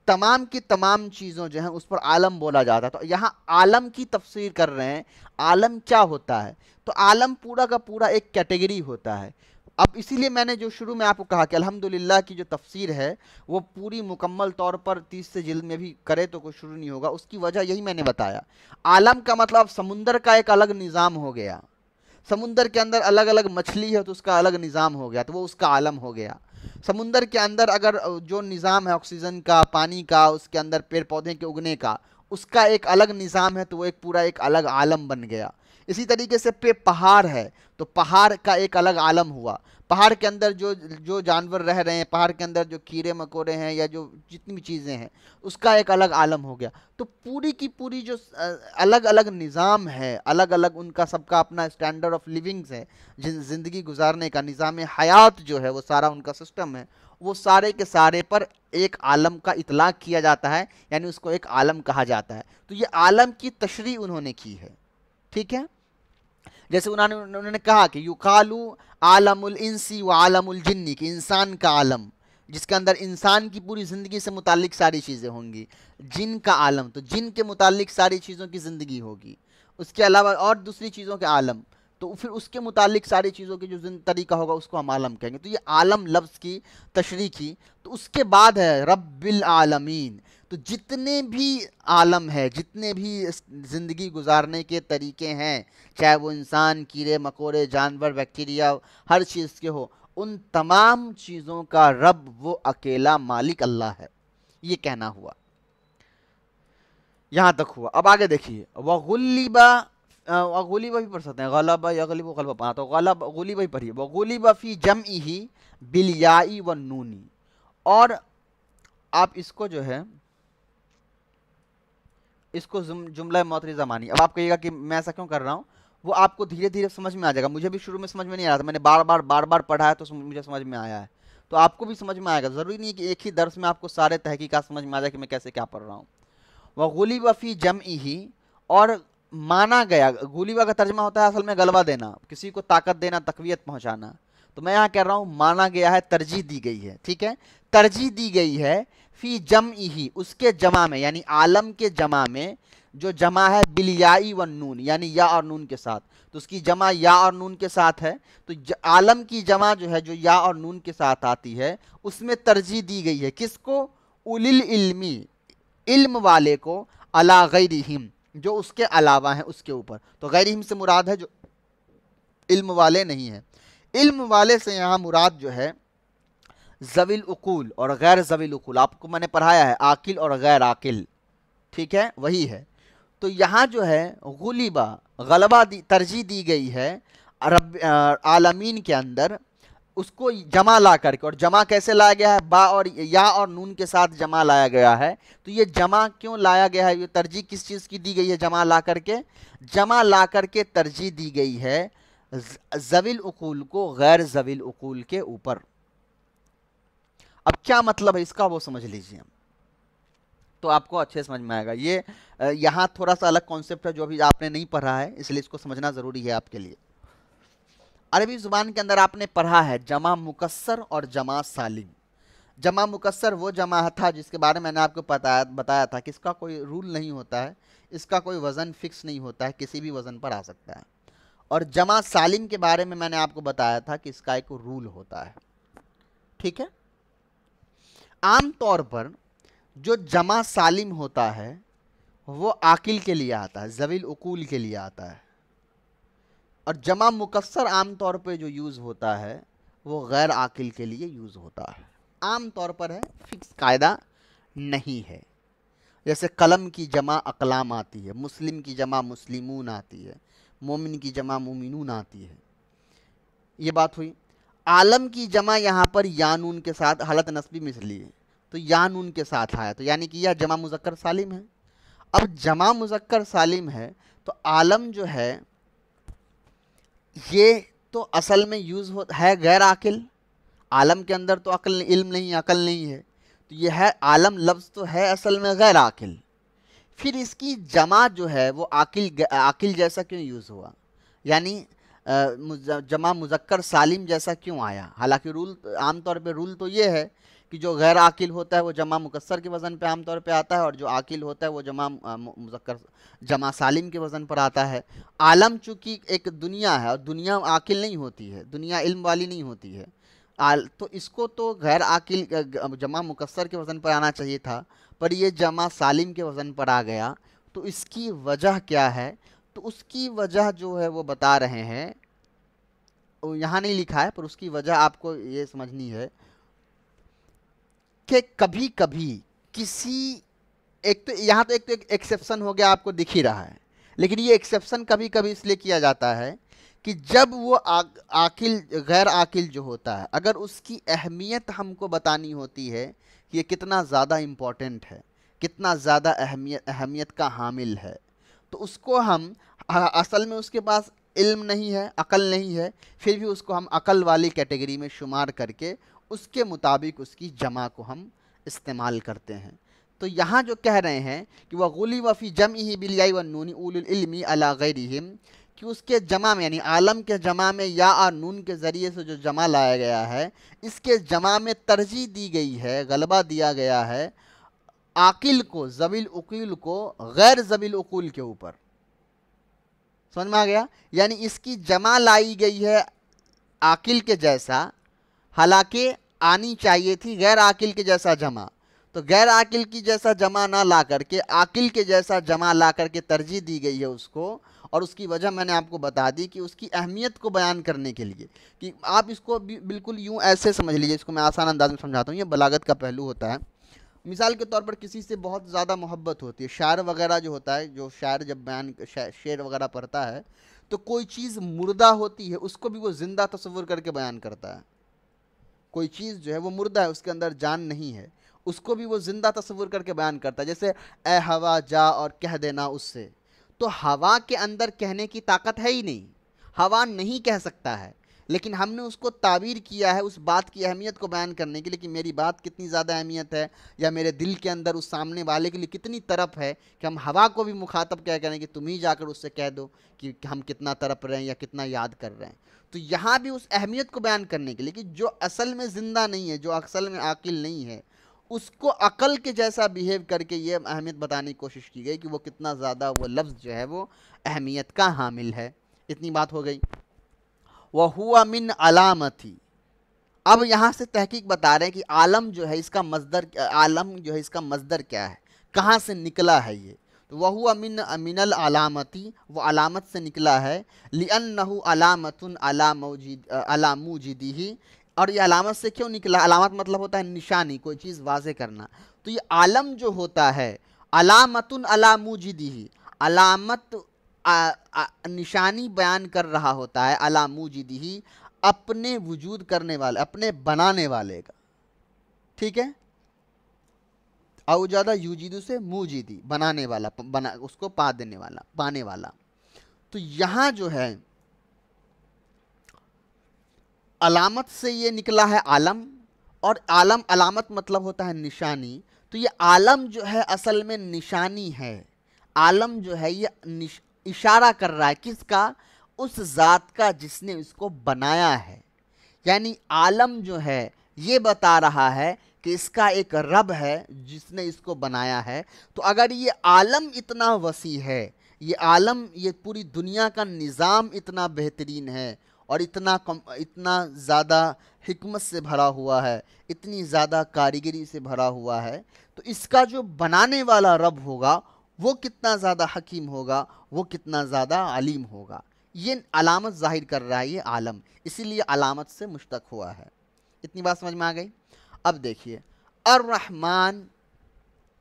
تمام کی تمام چیزوں جو ہیں اس پر عالم بولا جاتا ہے۔ تو یہاں عالم کی تفسیر کر رہے ہیں، عالم کیا ہوتا ہے؟ تو عالم پورا کا پورا ایک کیٹیگری ہوتا ہے۔ اب اسی لیے میں نے جو شروع میں آپ کو کہا کہ الحمدللہ کی جو تفسیر ہے وہ پوری مکمل طور پر 30 سے جلد میں بھی کرے تو کوئی شروع نہیں ہوگا، اس کی وجہ یہی میں نے بتایا۔ عالم کا مطلب سمندر کا ایک الگ نظام ہو گیا، سمندر کے اندر الگ الگ مچھلی ہے تو اس کا الگ نظام ہو گیا، تو وہ اس کا عالم ہو گیا۔ سمندر کے اندر اگر جو نظام ہے آکسیجن کا، پانی کا، اس کے اندر پیڑ پودے کے اگنے کا، اس کا ایک الگ نظام ہے، تو وہ ایک پورا ایک الگ عالم بن گیا۔ اسی طریقے سے پہاڑ ہے تو پہاڑ کا ایک الگ عالم ہوا، پہاڑ کے اندر جو جانور رہ رہے ہیں، پہاڑ کے اندر جو کیڑے مکوڑے ہیں یا جو جتنی بھی چیزیں ہیں، اس کا ایک الگ عالم ہو گیا۔ تو پوری کی پوری جو الگ الگ نظام ہے، الگ الگ ان کا سب کا اپنا اسٹینڈرڈ آف لیونگز ہے، زندگی گزارنے کا نظام حیات جو ہے وہ سارا ان کا سسٹم ہے، وہ سارے کے سارے پر ایک عالم کا اطلاق کیا جاتا ہے، یعنی اس کو ایک عالم کہا جاتا ہے۔ تو یہ عالم کی تشریح انہوں نے کی ہے، ٹھیک ہے؟ جیسے انہوں نے کہا کہ یقالو عالم الانس و عالم الجن، کہ انسان کا عالم جس کے اندر انسان کی پوری زندگی سے متعلق ساری چیزیں ہوں گی، جن کا عالم تو جن کے متعلق ساری چیزوں کی زندگی ہوگی، اس کے علاوہ اور دوسری چیزوں کے عالم، تو پھر اس کے متعلق ساری چیزوں کی جو طریقہ ہوگا اس کو ہم عالم کہیں گے۔ تو یہ عالم لفظ کی تشریح کی۔ تو اس کے بعد ہے رب العالمین، تو جتنے بھی عالم ہے، جتنے بھی زندگی گزارنے کے طریقے ہیں، چاہے وہ انسان، کیڑے مکوڑے، جانور، بیکٹیریا، ہر چیز کے ہو، ان تمام چیزوں کا رب وہ اکیلا مالک اللہ ہے، یہ کہنا ہوا، یہاں تک ہوا۔ اب آگے دیکھیے، وَغُلِّبَ، غُلِّبَ بھی پڑھ سکتے ہیں، غلبہ یغلب غلبہ پڑھا تو غُلِّبَ ہی پڑھیے، وَغُلِّبَ فِي جَمْعِهِ بِالْيَاءِ وَالنُّونِ، اور آپ اس کو جو ہے اس کو جملہ معترضہ مانی۔ اب آپ کہیے گا کہ میں ایسا کیوں کر رہا ہوں، وہ آپ کو دھیرے دھیرے سمجھ میں آ جائے گا، مجھے بھی شروع میں سمجھ میں نہیں آ رہا تھا، میں نے بار بار پڑھا ہے تو مجھے سمجھ میں آیا ہے، تو آپ کو بھی سمجھ میں آئے گا، ضروری نہیں ہے کہ ایک ہی درس میں آپ کو سارے تحقیقات سمجھ میں آ جائے کہ میں کیسے کیا پڑھ رہا ہوں۔ وَغُلِبَ فِي جَمْعِهِ، اور مانا گیا، غُلِبَ کا ترجمہ ہوتا ہے اصل میں غلبہ دینا، کسی کو طاقت دینا، تقویت پہنچانا، تو میں یہاں کہہ رہا ہوں مانا گیا ہے، ترجیح دی گئی ہے، ٹھیک ہے، ترجیح دی گئی ہے فی جمعہ، اس کے جمع میں، یعنی عالم کے جمع میں، جو جمع ہے بالیاء والنون، یعنی یا اور نون کے ساتھ، تو اس کی جمع یا اور نون کے ساتھ ہے. تو عالم کی جمع جو ہے جو یا اور نون کے ساتھ آتی ہے اس میں ترجیح دی گئی ہے کس کو؟ اولی العلمی، علم والے کو، علی غیرہم، جو اس کے علاوہ ہیں اس کے اوپر. تو غیرہم سے مراد ہے جو علم والے نہیں ہیں. علم والے سے یہاں مراد جو ہے ذوی العقول اور غیر ذوی العقول. آپ کو میں نے پڑھایا ہے عاقل اور غیر عاقل، ٹھیک ہے، وہی ہے. تو یہاں جو ہے غلبہ ترجیح دی گئی ہے عالمین کے اندر، اس کو جمع لا کر کے. اور جمع کیسے لایا گیا ہے؟ با اور یا اور نون کے ساتھ جمع لایا گیا ہے. تو یہ جمع کیوں لایا گیا ہے؟ یہ ترجیح کس چیز کی دی گئی ہے جمع لا کر کے؟ جمع لا کر کے ترجیح دی گئی ہے ذوی العقول کو غیر ذوی العقول کے اوپر. اب کیا مطلب ہے اس کا وہ سمجھ لیجئے، تو آپ کو اچھے سمجھ میں آئے گا. یہ یہاں تھوڑا سا الگ کانسیپٹ ہے جو ابھی آپ نے نہیں پڑھا ہے، اس لیے اس کو سمجھنا ضروری ہے آپ کے لیے. عربی زبان کے اندر آپ نے پڑھا ہے جمع مکسر اور جمع سالم. جمع مکسر وہ جمع تھا جس کے بارے میں نے آپ کو بتایا تھا کہ اس کا کوئی رول نہیں ہوتا ہے، اس کا کوئی وزن فکس نہیں ہوتا ہے، کسی بھی وزن پر آ سکتا ہے. اور جمع سالم کے بارے میں نے آپ کو بتایا تھا کہ اس کا ایک رول ہوتا ہے. ٹھیک ہے. عام طور پر جو جمع سالم ہوتا ہے وہ عاقل کے لیے آتا ہے، ذوی العقول کے لیے آتا ہے. اور جمع مکسر عام طور پہ جو یوز ہوتا ہے وہ غیر عاقل کے لیے یوز ہوتا ہے. عام طور پر ہے، فکس قاعدہ نہیں ہے. جیسے قلم کی جمع اقلام آتی ہے، مسلم کی جمع مسلمون آتی ہے، مومن کی جمع مومنون آتی ہے. یہ بات ہوئی. عالم کی جمع یہاں پر یا نون کے ساتھ حالت نسبی مثلی ہے، تو یا نون کے ساتھ آیا، تو یعنی کہ یہ جمع مذکر سالم ہے. اب جمع مذکر سالم ہے تو عالم جو ہے یہ تو اصل میں یوز ہے غیر عاقل. عالم کے اندر تو عقل علم نہیں، عقل نہیں ہے، تو یہ ہے عالم لفظ تو ہے اصل میں غیر عاقل. پھر اس کی جمع جو ہے وہ عاقل جیسا کیوں یوز ہوا؟ یعنی جمع مذکر سالم جیسا کیوں آیا؟ حالانکہ رول عام طور پہ رول تو یہ ہے کہ جو غیر عاقل ہوتا ہے وہ جمع مکسر کے وزن پہ عام طور پہ آتا ہے، اور جو عاقل ہوتا ہے وہ جمع سالم کے وزن پر آتا ہے. عالم چونکہ ایک دنیا ہے اور دنیا عاقل نہیں ہوتی ہے، دنیا علم والی نہیں ہوتی ہے، تو اس کو تو غیر عاقل جمع مکسر کے وزن پر آنا چاہیے تھا، پر یہ جمع سالم کے وزن پر آ گیا. تو اس کی وجہ کیا ہے؟ تو اس کی وجہ جو ہے وہ بتا رہے ہیں، یہاں نہیں لکھا ہے پر اس کی وجہ آپ کو یہ سمجھنی ہے کہ کبھی کبھی کسی ایک تو یہاں تو ایک ایکسیپشن ہو گیا آپ کو دکھ ہی رہا ہے، لیکن یہ ایکسیپشن کبھی کبھی اس لیے کیا جاتا ہے کہ جب وہ عاقل غیر عاقل جو ہوتا ہے اگر اس کی اہمیت ہم کو بتانی ہوتی ہے کہ یہ کتنا زیادہ امپورٹنٹ ہے، کتنا زیادہ اہمیت کا حامل ہے، تو اس کو ہم اصل میں اس کے پاس علم نہیں ہے، عقل نہیں ہے، پھر بھی اس کو ہم عقل والی کیٹیگری میں شمار کر کے اس کے مطابق اس کی جمع کو ہم استعمال کرتے ہیں. تو یہاں جو کہہ رہے ہیں کہ وَغُلِبَ فِي جَمْعِهِ بِالْيَاءِ وَالنُّونِ أُولُو الْعِلْمِ عَلَى غَيْرِهِمْ، کہ اس کے جمع میں یعنی عالم کے جمع میں یا اور نون کے ذریعے سے جو جمع لایا گیا ہے اس کے جمع میں ترجیح دی گئی ہے، غلبہ دیا گیا ہے عاقل کو، ذوی العقول کو غیر ذوی العقول کے اوپر. سمجھ میں آ گیا؟ یعنی اس کی جمع لائی گئی ہے عاقل کے جیسا، حالانکہ آنی چاہیے تھی غیر عاقل کے جیسا جمع. تو غیر عاقل کی جیسا جمع نہ لا کر کے عاقل کے جیسا جمع لا کر کے ترجیح دی گئی ہے اس کو. اور اس کی وجہ میں نے آپ کو بتا دی کہ اس کی اہمیت کو بیان کرنے کے لیے، کہ آپ اس کو بالکل یوں ایسے سمجھ لیجیے، اس کو میں آسان انداز میں سمجھاتا ہوں، یہ بلاغت کا پہلو ہوتا ہے. مثال کے طور پر کسی سے بہت زیادہ محبت ہوتی ہے، شاعر وغیرہ جو ہوتا ہے، جو شاعر جب شعر وغیرہ پڑھتا ہے تو کوئی چیز مردہ ہوتی ہے اس کو بھی وہ زندہ تصور کر کے بیان کرتا ہے. کوئی چیز جو ہے وہ مردہ ہے، اس کے اندر جان نہیں ہے، اس کو بھی وہ زندہ تصور کر کے بیان کرتا ہے. جیسے اے ہوا جا اور کہہ دینا اس سے، تو ہوا کے اندر کہنے کی طاقت ہے ہی نہیں، ہوا نہیں کہہ سکتا ہے، لیکن ہم نے اس کو تعبیر کیا ہے اس بات کی اہمیت کو بیان کرنے کے لیے کہ میری بات کتنی زیادہ اہمیت ہے، یا میرے دل کے اندر اس سامنے والے کے لیے کتنی طرف ہے کہ ہم ہوا کو بھی مخاطب کیا کریں کہ تم ہی جا کر اس سے کہہ دو کہ ہم کتنا تڑپ رہے ہیں یا کتنا یاد کر رہے ہیں. تو یہاں بھی اس اہمیت کو بیان کرنے کے لیے کہ جو اصل میں زندہ نہیں ہے، جو اصل میں عاقل نہیں ہے، اس کو عقل کے جیسا بیہیو کر کے یہ اہمیت بتانے کی کوشش کی گئی کہ وہ کتنا زیادہ وہ لفظ جو ہے وہ اہمیت کا حامل ہے. اتنی بات ہو گئی. وَهُوَ مِنْ عَلَامَتِ. اب یہاں سے تحقیق بتا رہے ہیں کہ عالم جو ہے اس کا مصدر کیا ہے, کہاں سے نکلا ہے یہ. تو وَهُوَ مِنَ الْعَلَامَةِ, وہ علامت سے نکلا ہے. لِأَنَّهُ عَلَامَةٌ عَلَى مُوجِدِهِ. اور یہ علامت سے کیوں نکلا؟ علامت مطلب ہوتا ہے نشانی, کوئی چیز واضح کرنا. تو یہ عالم جو ہوتا ہے علامتٌ علی موجدہ, علامت نشانی بیان کر رہا ہوتا ہے علی موجدہ, اپنے وجود کرنے والے, اپنے بنانے والے کا. ٹھیک ہے. اوجدہ یوجدو سے موجدی, بنانے والا, اس کو پا دینے والا, پانے والا. تو یہاں جو ہے علامت سے یہ نکلا ہے عالم, اور علامت مطلب ہوتا ہے نشانی. تو یہ عالم جو ہے اصل میں نشانی ہے. عالم جو ہے یہ اشارہ کر رہا ہے کس کا؟ اس ذات کا جس نے اس کو بنایا ہے. یعنی عالم جو ہے یہ بتا رہا ہے کہ اس کا ایک رب ہے جس نے اس کو بنایا ہے. تو اگر یہ عالم اتنا وسیع ہے, یہ عالم, یہ پوری دنیا کا نظام اتنا بہترین ہے اور اتنا زیادہ حکمت سے بھرا ہوا ہے, اتنی زیادہ کاریگری سے بھرا ہوا ہے, تو اس کا جو بنانے والا رب ہوگا وہ کتنا زیادہ حکیم ہوگا, وہ کتنا زیادہ علیم ہوگا. یہ علامت ظاہر کر رہا ہے یہ عالم, اسی لیے علامت سے مشتق ہوا ہے. اتنی بات سمجھ میں آ گئی. اب دیکھیے, الرحمن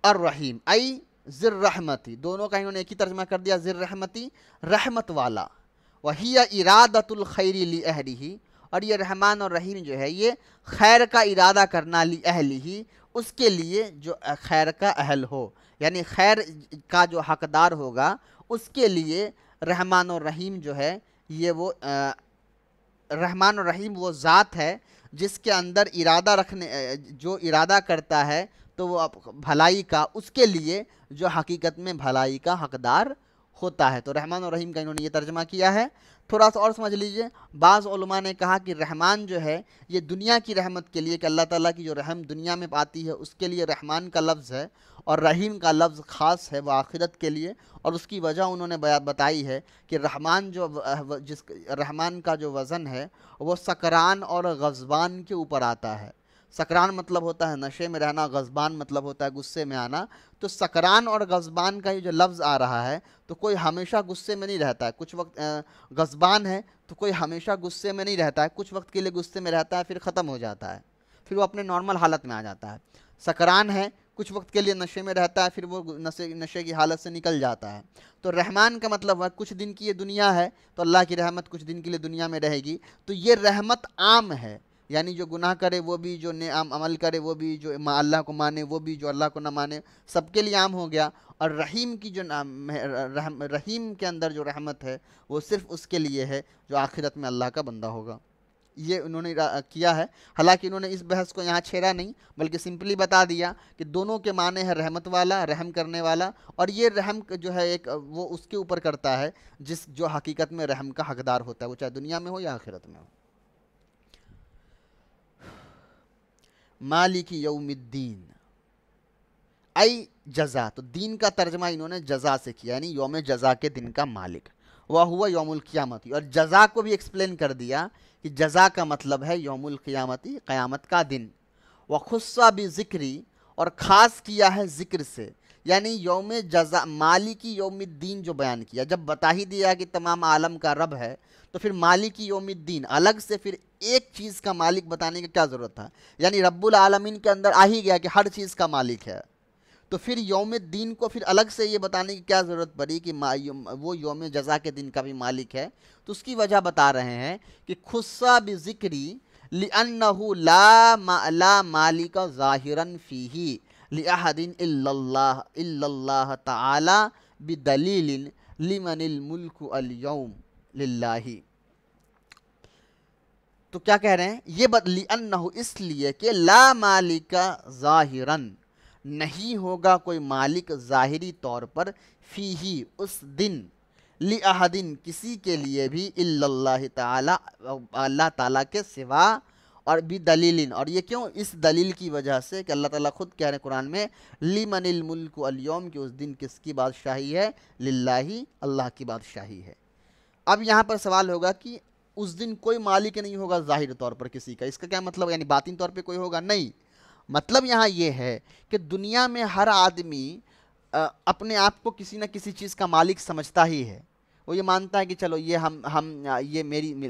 الرحیم ای ذی الرحمتی, دونوں کا انہوں نے ایک ہی ترجمہ کر دیا, ذی الرحمتی, رحمت والا. وَهِيَ إِرَادَةُ الْخَيْرِ لِأَهْلِهِ, اور یہ رحمان اور رحیم جو ہے یہ خیر کا ارادہ کرنا, لِأَهْلِهِ, اس کے لیے جو خیر کا اہل ہو, یعنی خیر کا جو حقدار ہوگا اس کے لیے رحمان اور رحیم جو ہے یہ وہ رحمان اور رحیم وہ ذات ہے جس کے اندر ارادہ جو ارادہ کرتا ہے تو وہ بھلائی کا, اس کے لیے جو حقیقت میں بھلائی کا حقدار ہوتا ہے. تو رحمان اور رحیم کا انہوں نے یہ ترجمہ کیا ہے. تھوڑا سا اور سمجھ لیجئے, بعض علماء نے کہا کہ رحمان جو ہے یہ دنیا کی رحمت کے لیے, کہ اللہ تعالیٰ کی جو رحم دنیا میں پاتی ہے اس کے لیے رحمان کا لفظ ہے, اور رحیم کا لفظ خاص ہے وہ آخرت کے لیے. اور اس کی وجہ انہوں نے بتائی ہے کہ رحمان کا جو وزن ہے وہ سکران اور غضبان کے اوپر آتا ہے. سکران مطلب ہوتا ہے نشے میں رہنا, غضبان مطلب ہوتا ہے غصے میں آنا. تو سکران اور غضبان کا یہ جو لفظ آ رہا ہے تو کوئی ہمیشہ غصے میں نہیں رہتا ہے. کچھ وقت غضبان ہے تو کوئی ہمیشہ غصے میں نہیں رہتا ہے, کچھ وقت کے لیے غصے میں رہتا ہے, پھر ختم ہو جاتا ہے, پھر وہ اپنے نارمل حالت میں آ جاتا ہے. سکران ہے, کچھ وقت کے لیے نشے میں رہتا ہے, پھر وہ نشے کی حالت سے نکل جاتا ہے. تو رحمان کا مطلب ہے کچھ دن کی یہ دنیا ہے تو اللہ کی رحمت کچھ دن کے لیے دنیا میں رہے گی. تو یہ رحمت عام ہے, یعنی جو گناہ کرے وہ بھی, جو نیک عمل کرے وہ بھی, جو اللہ کو مانے وہ بھی, جو اللہ کو نہ مانے, سب کے لیے عام ہو گیا. اور رحیم کی جو رحیم کے اندر جو رحمت ہے وہ صرف اس کے لیے ہے جو آخرت میں اللہ کا بندہ ہوگا. یہ انہوں نے کیا ہے. حالانکہ انہوں نے اس بحث کو یہاں چھیڑا نہیں, بلکہ سمپلی بتا دیا کہ دونوں کے معنی ہے رحمت والا, رحم کرنے والا. اور یہ رحم جو ہے ایک وہ اس کے اوپر کرتا ہے جو حقیقت میں رحم کا حقدار ہوتا ہے, وہ چاہے دنیا میں ہو یا آخرت میں ہو. مالک یوم الدین ای جزا, تو دین کا ترجمہ انہوں نے جزا سے کیا, یعنی یوم جزا کے دن کا مالک. وَهُوَ یوم القیامتی, اور جزا کو بھی ایکسپلین کر دیا کہ جزا کا مطلب ہے یوم القیامتی, قیامت کا دن. وَخُصَّ بِذِکْرِ, اور خاص کیا ہے ذکر سے, یعنی یوم جزا مالکی یوم الدین جو بیان کیا. جب بتا ہی دیا کہ تمام عالم کا رب ہے تو پھر مالکی یوم الدین الگ سے پھر ایک چیز کا مالک بتانے کا کیا ضرورت تھا. یعنی رب العالمین کے اندر آ ہی گیا کہ ہر چیز کا مالک ہے, تو پھر یوم الدین کو پھر الگ سے یہ بتانے کی کیا ضرورت پڑی کہ وہ یوم جزا کے دن کا بھی مالک ہے. تو اس کی وجہ بتا رہے ہیں کہ خصّ بذکری لأنہ لا مالک ظاہرا فیہ لأحد الا اللہ تعالی بدلیل لمن الملک اليوم للہ. تو کیا کہہ رہے ہیں یہ لأنہ, اس لیے کہ لا مالک ظاہرا, نہیں ہوگا کوئی مالک ظاہری طور پر, فیہی اس دن, لأحد کسی کے لیے بھی, الا اللہ تعالی اللہ تعالیٰ کے سوا, اور بھی دلیل، اور یہ کیوں؟ اس دلیل کی وجہ سے کہ اللہ تعالیٰ خود کہہ رہے ہیں قرآن میں لمن الملک الیوم، کہ اس دن کس کی بادشاہی ہے؟ للہ، اللہ کی بادشاہی ہے۔ اب یہاں پر سوال ہوگا کہ اس دن کوئی مالک نہیں ہوگا ظاہر طور پر کسی کا، اس کا کیا مطلب؟ یعنی باطن طور پہ کوئی ہوگا؟ نہیں، مطلب یہاں یہ ہے کہ دنیا میں ہر آدمی اپنے آپ کو کسی نہ کسی چیز کا مالک سمجھتا ہی ہے، وہ یہ مانتا ہے کہ چلو یہ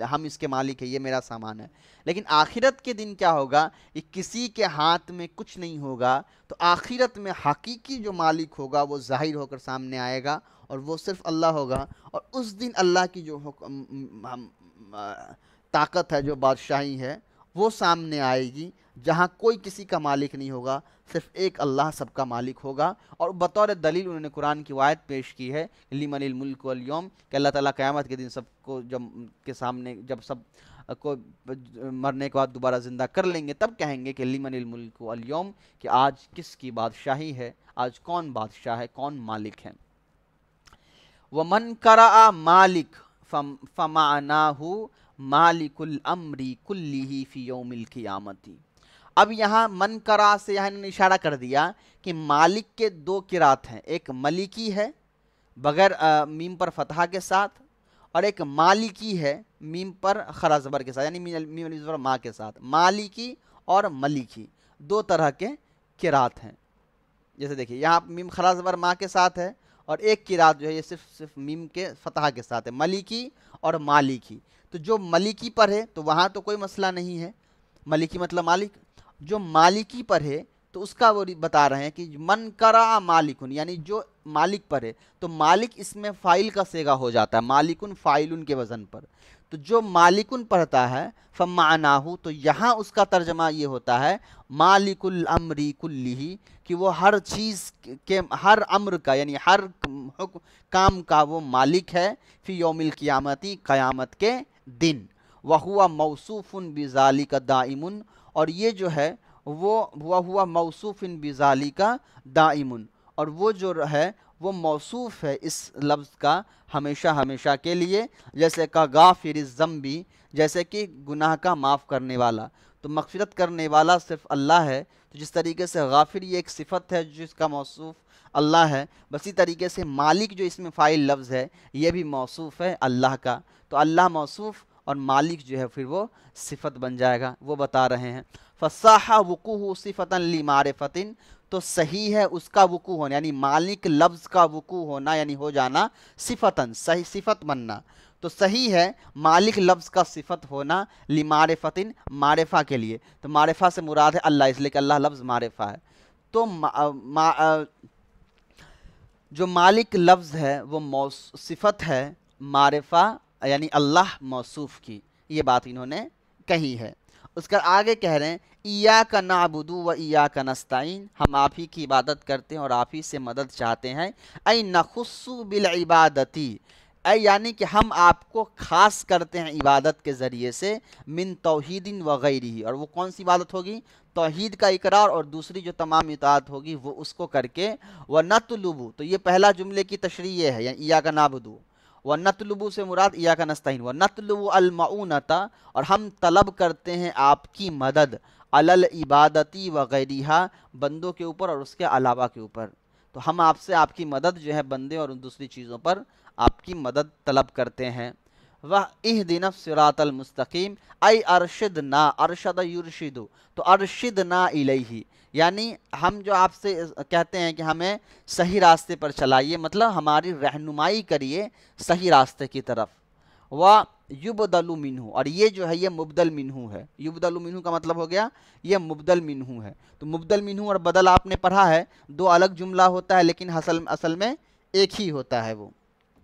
ہم اس کے مالک ہیں، یہ میرا سامان ہے۔ لیکن آخرت کے دن کیا ہوگا؟ کہ کسی کے ہاتھ میں کچھ نہیں ہوگا، تو آخرت میں حقیقی جو مالک ہوگا وہ ظاہر ہو کر سامنے آئے گا، اور وہ صرف اللہ ہوگا۔ اور اس دن اللہ کی جو طاقت ہے، جو بادشاہی ہے، وہ سامنے آئے گی، جہاں کوئی کسی کا مالک نہیں ہوگا، صرف ایک اللہ سب کا مالک ہوگا۔ اور بطور دلیل انہوں نے قرآن کی آیت پیش کی ہے لمن الملک الیوم، کہ اللہ تعالیٰ قیامت کے دن سب کو جب سب کو مرنے کے بعد دوبارہ زندہ کر لیں گے، تب کہیں گے کہ لمن الملک الیوم، کہ آج کس کی بادشاہی ہے، آج کون بادشاہ ہے، کون مالک ہے۔ وَمَنْ قَرَأَ مالک فَمَعْنَاهُ مالک الامر کلہ فی یوم القیامت۔ اب یہاں من قرأ سے یہاں انہوں نے اشارہ کر دیا کہ مالک کے دو قرات ہیں، ایک ملکی ہے بغیر میم پر فتحہ کے ساتھ، اور ایک مالکی ہے میم پر خرا زبر کے ساتھ، یعنی میم علی زبر ما کے ساتھ۔ مالکی اور ملکی دو طرح کے قرات ہیں۔ جیسے دیکھیے یہاں میم خرا زبر ما کے ساتھ ہے، اور ایک قرات جو ہے یہ صرف میم کے فتحہ کے ساتھ ہے، ملکی اور مالکی۔ تو جو ملکی پر ہے تو وہاں تو کوئی مسئلہ نہیں ہے، ملکی مطلب مالک۔ جو مالکی پر ہے تو اس کا وہ بتا رہے ہیں کہ من قرأ مالکن، یعنی جو مالک پر ہے، تو مالک اس میں فاعل کا صیغہ ہو جاتا ہے، مالکن فاعلن کے وزن پر۔ تو جو مالکن پڑھتا ہے فمعناہ، تو یہاں اس کا ترجمہ یہ ہوتا ہے مالک الامر کلہ، کہ وہ ہر چیز کے، ہر امر کا، یعنی ہر کام کا وہ مالک ہے، فی یوم القیامتی، قیامت کے دن۔ وَهُوَ مَوْصُوفٌ بِذَلِكَ دَائِمٌ، اور یہ جو ہے وہ موصوف بذالک دائم، اور وہ جو ہے وہ موصوف ہے اس لفظ کا ہمیشہ ہمیشہ کے لیے، جیسے کا غافر الذنب، جیسے کہ گناہ کا معاف کرنے والا۔ تو مغفرت کرنے والا صرف اللہ ہے، تو جس طریقے سے غافر یہ ایک صفت ہے جس کا موصوف اللہ ہے، بسی طریقے سے مالک جو اس میں فاعل لفظ ہے یہ بھی موصوف ہے اللہ کا۔ تو اللہ موصوف اور مالک جو ہے پھر وہ صفت بن جائے گا، وہ بتا رہے ہیں۔ فصاح وقوع صفتا لمعرفت، تو صحیح ہے اس کا وقوع ہونا، یعنی مالک لفظ کا وقوع ہونا، یعنی ہو جانا صفتاً، صحیح صفت بننا۔ تو صحیح ہے مالک لفظ کا صفت ہونا لمعرفت، معرفہ کے لیے۔ تو معرفہ سے مراد ہے اللہ، اس لیے کہ اللہ لفظ معرفہ ہے۔ تو جو مالک لفظ ہے وہ صفت ہے معرفہ، یعنی اللہ موصوف کی، یہ بات انہوں نے کہی ہے۔ اس کا آگے کہہ رہے ہیں ایاک نعبد و ایاک نستعین، ہم آپ ہی کی عبادت کرتے ہیں اور آپ ہی سے مدد چاہتے ہیں۔ اے نخص بالعبادتی، اے یعنی کہ ہم آپ کو خاص کرتے ہیں عبادت کے ذریعے سے، من توحید وغیرہ، اور وہ کون سی عبادت ہوگی؟ توحید کا اقرار، اور دوسری جو تمام اطاعت ہوگی وہ اس کو کر کے۔ وَنَطْلُبُ، تو یہ پہلا جملے کی تشریح یہ ہے، یعنی ایاک نعبد، وَنَطْلُبُ سے مراد ایاک نستعین، وَنَطْلُبُ الْمَعُونَةَ، اور ہم طلب کرتے ہیں آپ کی مدد، علی العبادتی وغیرہ، بندوں کے اوپر اور اس کے علاوہ کے اوپر۔ تو ہم آپ سے آپ کی مدد جو ہے بندے اور ان دوسری چیزوں پر آپ کی مدد طلب کرتے ہیں۔ وَاهْدِنَا الصِّرَاطَ الْمُسْتَقِيمَ، اَيْ أَرْشِدْنَا، أَرْشَدَ يُرْشِدُ، تو أَرْشِدْنَا إِلَيْهِ، یعنی ہم جو آپ سے کہتے ہیں کہ ہمیں صحیح راستے پر چلائیے، مطلب ہماری رہنمائی کریے صحیح راستے کی طرف۔ وَيُبْدَلُ مِنْهُ، اور یہ جو ہے یہ مبدل منہ ہے۔ یبدل منہ کا مطلب ہو گیا یہ مبدل منہ ہے۔ تو مبدل منہ اور بدل آپ نے پڑھا ہے، دو الگ جملہ ہوتا ہے لیکن اصل میں ایک ہی ہوتا ہے، وہ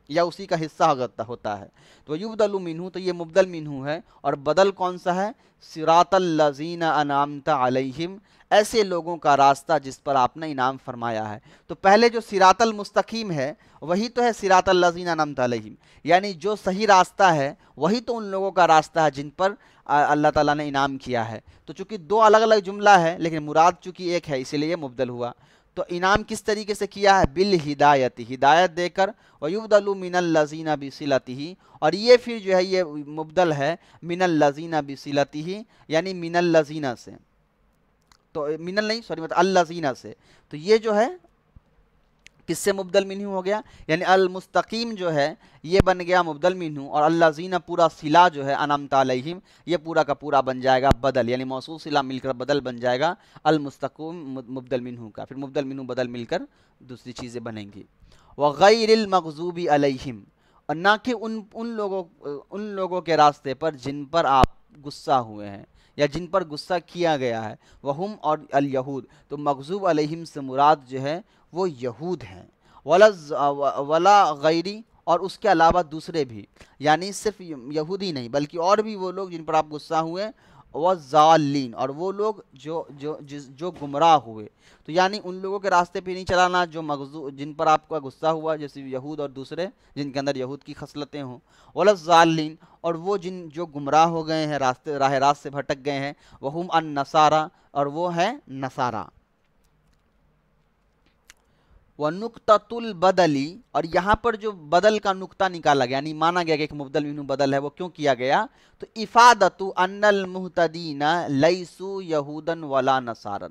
یا اسی کا حصہ ہوتا ہے۔ تو یبدل منہ، تو یہ مبدل منہ ہے، اور بدل کون سا ہے؟ صراط الذین انعمت علیہم، ایسے لوگوں کا راستہ جس پر آپ نے انعام فرمایا ہے۔ تو پہلے جو صراط المستقیم ہے وہی تو ہے صراط الذین انعمت علیہم، یعنی جو صحیح راستہ ہے وہی تو ان لوگوں کا راستہ ہے جن پر اللہ تعالیٰ نے انعام کیا ہے۔ تو چونکہ دو الگ الگ جملہ ہے لیکن مراد چونکہ ایک ہے اسی لیے یہ مبدل ہوا۔ تو انعام کس طریقے سے کیا ہے؟ بالہدایت، ہدایت دے کر، وَيُبْدَلُ مِنَ الَّذِينَ بِصِلَتِهِ، اور یہ پھر جو ہے یہ مبدل ہے من الَّذِينَ بِصِلَتِهِ، یعنی من الَّذِينَ سے، تو من نہیں سوری مطلب الَّذِينَ سے، تو یہ جو ہے کس سے مبدل منہ ہو گیا؟ یعنی المستقیم جو ہے یہ بن گیا مبدل منہ، اور الذین پورا صلہ جو ہے انعمت علیہم یہ پورا کا پورا بن جائے گا بدل، یعنی موصول صلہ مل کر بدل بن جائے گا المستقیم مبدل منہ کا، پھر مبدل منہ بدل مل کر دوسری چیزیں بنیں گی۔ وغیر المغضوب علیہم، اور نہ کہ ان لوگوں کے راستے پر جن پر آپ غصہ ہوئے ہیں یا جن پر غصہ کیا گیا ہے، وہم اور الیہود، تو مغضوب علیہم سے مراد جو ہے وہ یہود ہیں، ولا غیری، اور اس کے علاوہ دوسرے بھی، یعنی صرف یہودی نہیں بلکہ اور بھی وہ لوگ جن پر آپ غصہ ہوئے، والضالین، اور وہ لوگ جو گمراہ ہوئے، تو یعنی ان لوگوں کے راستے پہ نہیں چلانا جن پر آپ کا غصہ ہوا، جیسے یہود اور دوسرے جن کے اندر یہود کی خصلتیں ہوں، والضالین، اور وہ جو گمراہ ہو گئے ہیں، راہ راست سے بھٹک گئے ہیں، وہم النصارى، اور وہ ہیں نصارہ۔ وَنُقْطَةُ الْبَدَلِ، اور یہاں پر جو بدل کا نقطہ نکالا گیا، یعنی مانا گیا کہ ایک مبدل منہ بدل ہے، وہ کیوں کیا گیا؟ تو افادۃ ان المہتدین لیسوا یہودا ولا نصارا،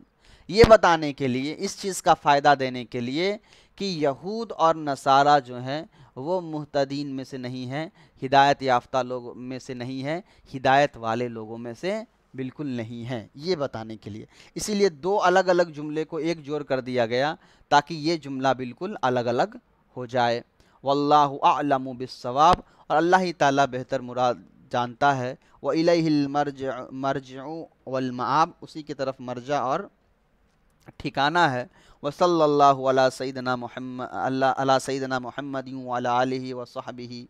یہ بتانے کے لیے، اس چیز کا فائدہ دینے کے لیے کہ یہود اور نصارہ جو ہیں وہ مہتدین میں سے نہیں ہیں، ہدایت یافتہ لوگوں میں سے نہیں ہیں، ہدایت والے لوگوں میں سے بالکل نہیں ہیں، یہ بتانے کے لیے اسی لیے دو الگ الگ جملے کو ایک جوڑ کر دیا گیا تاکہ یہ جملہ بالکل الگ الگ ہو جائے۔ واللہ اعلم بالصواب، اور اللہ ہی تعالیٰ بہتر مراد جانتا ہے، وَإِلَيْهِ الْمَرْجِعُ وَالْمَآبُ، اسی کی طرف مرجع اور ٹھکانہ ہے۔ وصلی اللہ علی سیدنا محمد وعلی آلہ وصحبہ،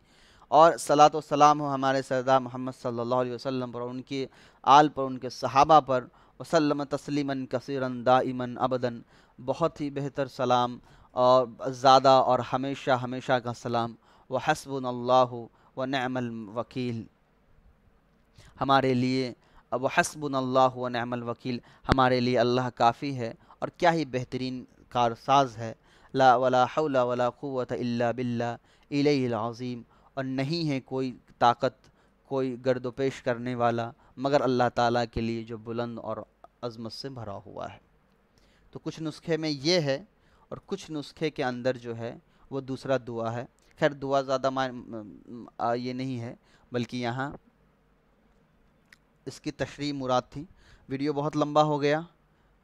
اور صلاۃ و سلام ہو ہمارے سردار محمد صلی اللہ علیہ وسلم پر، ان کے آل پر، ان کے صحابہ پر، وسلم تسلیما کثیرا دائما ابدا، بہت ہی بہتر سلام اور زیادہ اور ہمیشہ ہمیشہ کا سلام۔ وحسبنا اللہ ونعم الوکیل، ہمارے لیے وحسبنا اللہ ونعم الوکیل، ہمارے لیے اللہ کافی ہے اور کیا ہی بہترین کارساز ہے۔ لا ولا حول ولا قوة الا باللہ الیہ العظیم، اور نہیں ہے کوئی طاقت، کوئی گرد و پیش کرنے والا مگر اللہ تعالیٰ کے لیے جو بلند اور عظمت سے بھرا ہوا ہے۔ تو کچھ نسخے میں یہ ہے اور کچھ نسخے کے اندر جو ہے وہ دوسرا دعا ہے۔ خیر دعا زیادہ یہ نہیں ہے بلکہ یہاں اس کی تشریح مراد تھی۔ ویڈیو بہت لمبا ہو گیا،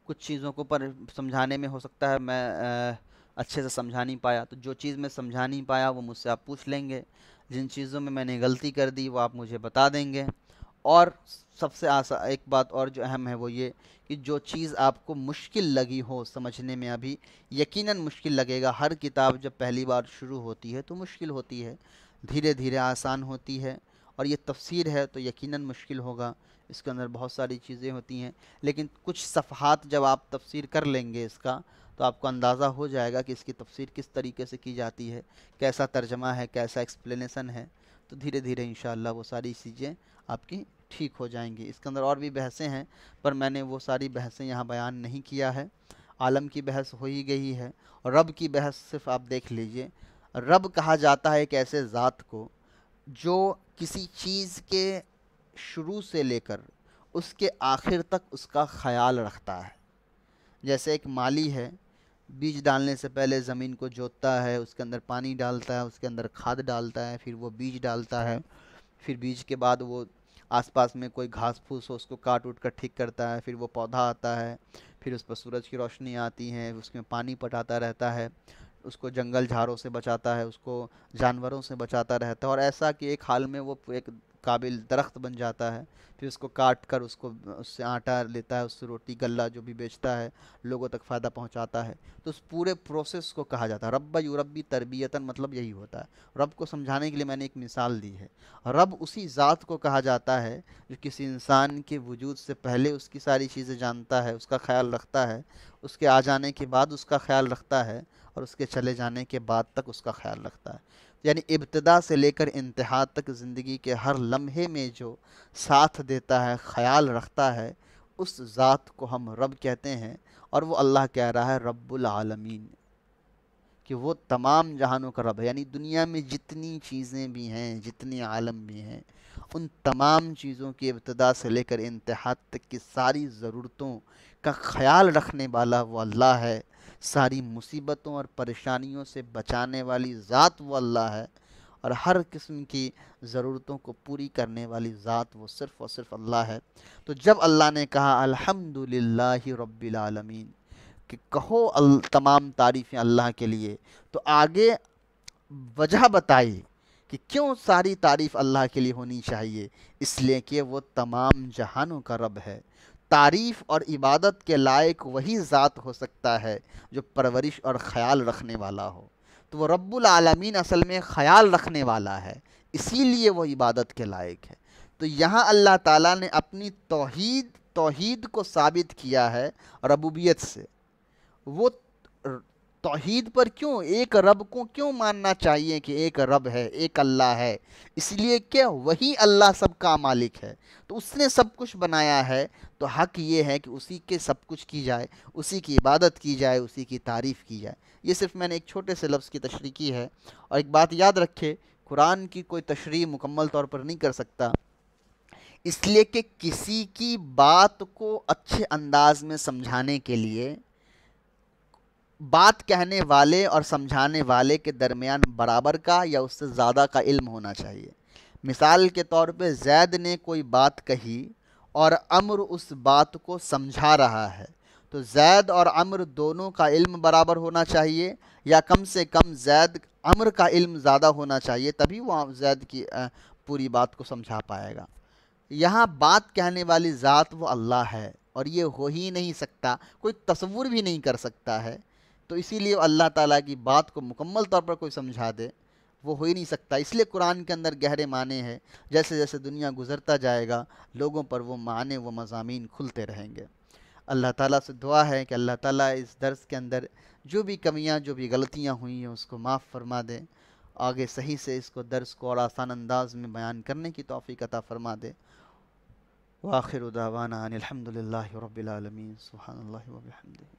کچھ چیزوں کو پر سمجھانے میں ہو سکتا ہے میں اچھے سے سمجھا نہیں پایا، تو جو چیز میں سمجھا نہیں پایا وہ مجھ سے آپ پوچھ لیں گے، جن چیزوں میں نے غلطی کر دی وہ آپ مجھے بتا دیں گے۔ اور سب سے ایک بات اور جو اہم ہے وہ یہ کہ جو چیز آپ کو مشکل لگی ہو سمجھنے میں، ابھی یقیناً مشکل لگے گا، ہر کتاب جب پہلی بار شروع ہوتی ہے تو مشکل ہوتی ہے، دھیرے دھیرے آسان ہوتی ہے، اور یہ تفسیر ہے تو یقیناً مشکل ہوگا، اس کے اندر بہت ساری چیزیں ہوتی ہیں، لیکن کچھ صفحات جب آپ تفسیر کر لیں گے اس کا تو آپ کو اندازہ ہو جائے گا کہ اس کی تفسیر کس طریقے سے کی جاتی ہے، کیسا ترجمہ ہے، کیسا ایکسپلینیشن ہے، تو دھیرے دھیرے انشاءاللہ وہ ساری چیزیں آپ کی ٹھیک ہو جائیں گی۔ اس کے اندر اور بھی بحثیں ہیں پر میں نے وہ ساری بحثیں یہاں بیان نہیں کیا ہے۔ عالم کی بحث ہو ہی گئی ہے، اور رب کی بحث صرف آپ دیکھ لیجئے۔ رب کہا جاتا ہے ایک ایسے ذات کو جو کسی چیز کے شروع سے لے کر اس کے آخر تک اس کا خیال رکھتا ہے۔ جیسے ایک مالی ہے، بیج ڈالنے سے پہلے زمین کو جوتتا ہے، اس کے اندر پانی ڈالتا ہے، اس کے اندر کھاد ڈالتا ہے، پھر وہ بیج ڈالتا ہے، پھر بیج کے بعد وہ آس پاس میں کوئی گھاس پھوس ہو اس کو کاٹ اٹ کر ٹھیک کرتا ہے، پھر وہ پودا آتا ہے، پھر اس پر سورج کی روشنی آتی ہے، اس میں پانی پٹاتا رہتا ہے، اس کو جنگل جھاڑوں سے بچاتا ہے، اس کو جانوروں سے بچاتا رہتا ہے، اور ایسا کہ ایک حال میں وہ ایک قابل درخت بن جاتا ہے، پھر اس کو کاٹ کر اس سے آٹا لیتا ہے، اس سے روٹی غلہ جو بھی بیچتا ہے لوگوں تک فائدہ پہنچاتا ہے۔ تو اس پورے پروسیس کو کہا جاتا ہے رب یربی تربیتاً، مطلب یہی ہوتا ہے۔ رب کو سمجھانے کے لیے میں نے ایک مثال دی ہے، رب اسی ذات کو کہا جاتا ہے جو کسی انسان کے وجود سے پہلے اس کی ساری چیزیں جانتا ہے، اس کا خیال رکھتا ہے، اس کے آ جانے کے بعد اس کا خیال رکھتا ہے، اور اس کے چلے جانے کے بعد تک اس کا خیال رکھتا ہے۔ یعنی ابتدا سے لے کر انتہا تک زندگی کے ہر لمحے میں جو ساتھ دیتا ہے، خیال رکھتا ہے، اس ذات کو ہم رب کہتے ہیں، اور وہ اللہ کہہ رہا ہے رب العالمین، کہ وہ تمام جہانوں کا رب ہے۔ یعنی دنیا میں جتنی چیزیں بھی ہیں، جتنے عالم بھی ہیں، ان تمام چیزوں کی ابتدا سے لے کر انتہا تک کی ساری ضرورتوں کا خیال رکھنے والا وہ اللہ ہے۔ ساری مصیبتوں اور پریشانیوں سے بچانے والی ذات وہ اللہ ہے، اور ہر قسم کی ضرورتوں کو پوری کرنے والی ذات وہ صرف اور صرف اللہ ہے۔ تو جب اللہ نے کہا الحمد للہ رب العالمین، کہ کہو تمام تعریفیں اللہ کے لیے، تو آگے وجہ بتائی کہ کیوں ساری تعریف اللہ کے لیے ہونی چاہیے، اس لیے کہ وہ تمام جہانوں کا رب ہے۔ تعریف اور عبادت کے لائق وہی ذات ہو سکتا ہے جو پرورش اور خیال رکھنے والا ہو۔ تو وہ رب العالمین اصل میں خیال رکھنے والا ہے، اسی لیے وہ عبادت کے لائق ہے۔ تو یہاں اللہ تعالیٰ نے اپنی توحید کو ثابت کیا ہے ربوبیت سے۔ وہ توحید پر کیوں، ایک رب کو کیوں ماننا چاہیے کہ ایک رب ہے، ایک اللہ ہے؟ اس لیے کہ وہی اللہ سب کا مالک ہے، تو اس نے سب کچھ بنایا ہے، تو حق یہ ہے کہ اسی کے سب کچھ کی جائے، اسی کی عبادت کی جائے، اسی کی تعریف کی جائے۔ یہ صرف میں نے ایک چھوٹے سے لفظ کی تشریح کی ہے، اور ایک بات یاد رکھے، قرآن کی کوئی تشریح مکمل طور پر نہیں کر سکتا، اس لیے کہ کسی کی بات کو اچھے انداز میں سمجھانے کے لیے بات کہنے والے اور سمجھانے والے کے درمیان برابر کا یا اس سے زیادہ کا علم ہونا چاہیے۔ مثال کے طور پہ زید نے کوئی بات کہی اور عمر اس بات کو سمجھا رہا ہے، تو زید اور عمر دونوں کا علم برابر ہونا چاہیے، یا کم سے کم زید عمر کا علم زیادہ ہونا چاہیے، تبھی وہ زید کی پوری بات کو سمجھا پائے گا۔ یہاں بات کہنے والی ذات وہ اللہ ہے، اور یہ ہو ہی نہیں سکتا، کوئی تصور بھی نہیں کر سکتا ہے۔ تو اسی لیے اللہ تعالیٰ کی بات کو مکمل طور پر کوئی سمجھا دے، وہ ہو ہی نہیں سکتا۔ اس لیے قرآن کے اندر گہرے معنی ہے، جیسے جیسے دنیا گزرتا جائے گا لوگوں پر وہ معنی، وہ مضامین کھلتے رہیں گے۔ اللہ تعالیٰ سے دعا ہے کہ اللہ تعالیٰ اس درس کے اندر جو بھی کمیاں، جو بھی غلطیاں ہوئی ہیں اس کو معاف فرما دے، آگے صحیح سے اس کو درس کو اور آسان انداز میں بیان کرنے کی توفیق عطا فرما دے۔ وآخر دعوانا ان الحمد للہ رب العالمین، سبحان اللہ و بحمدہ۔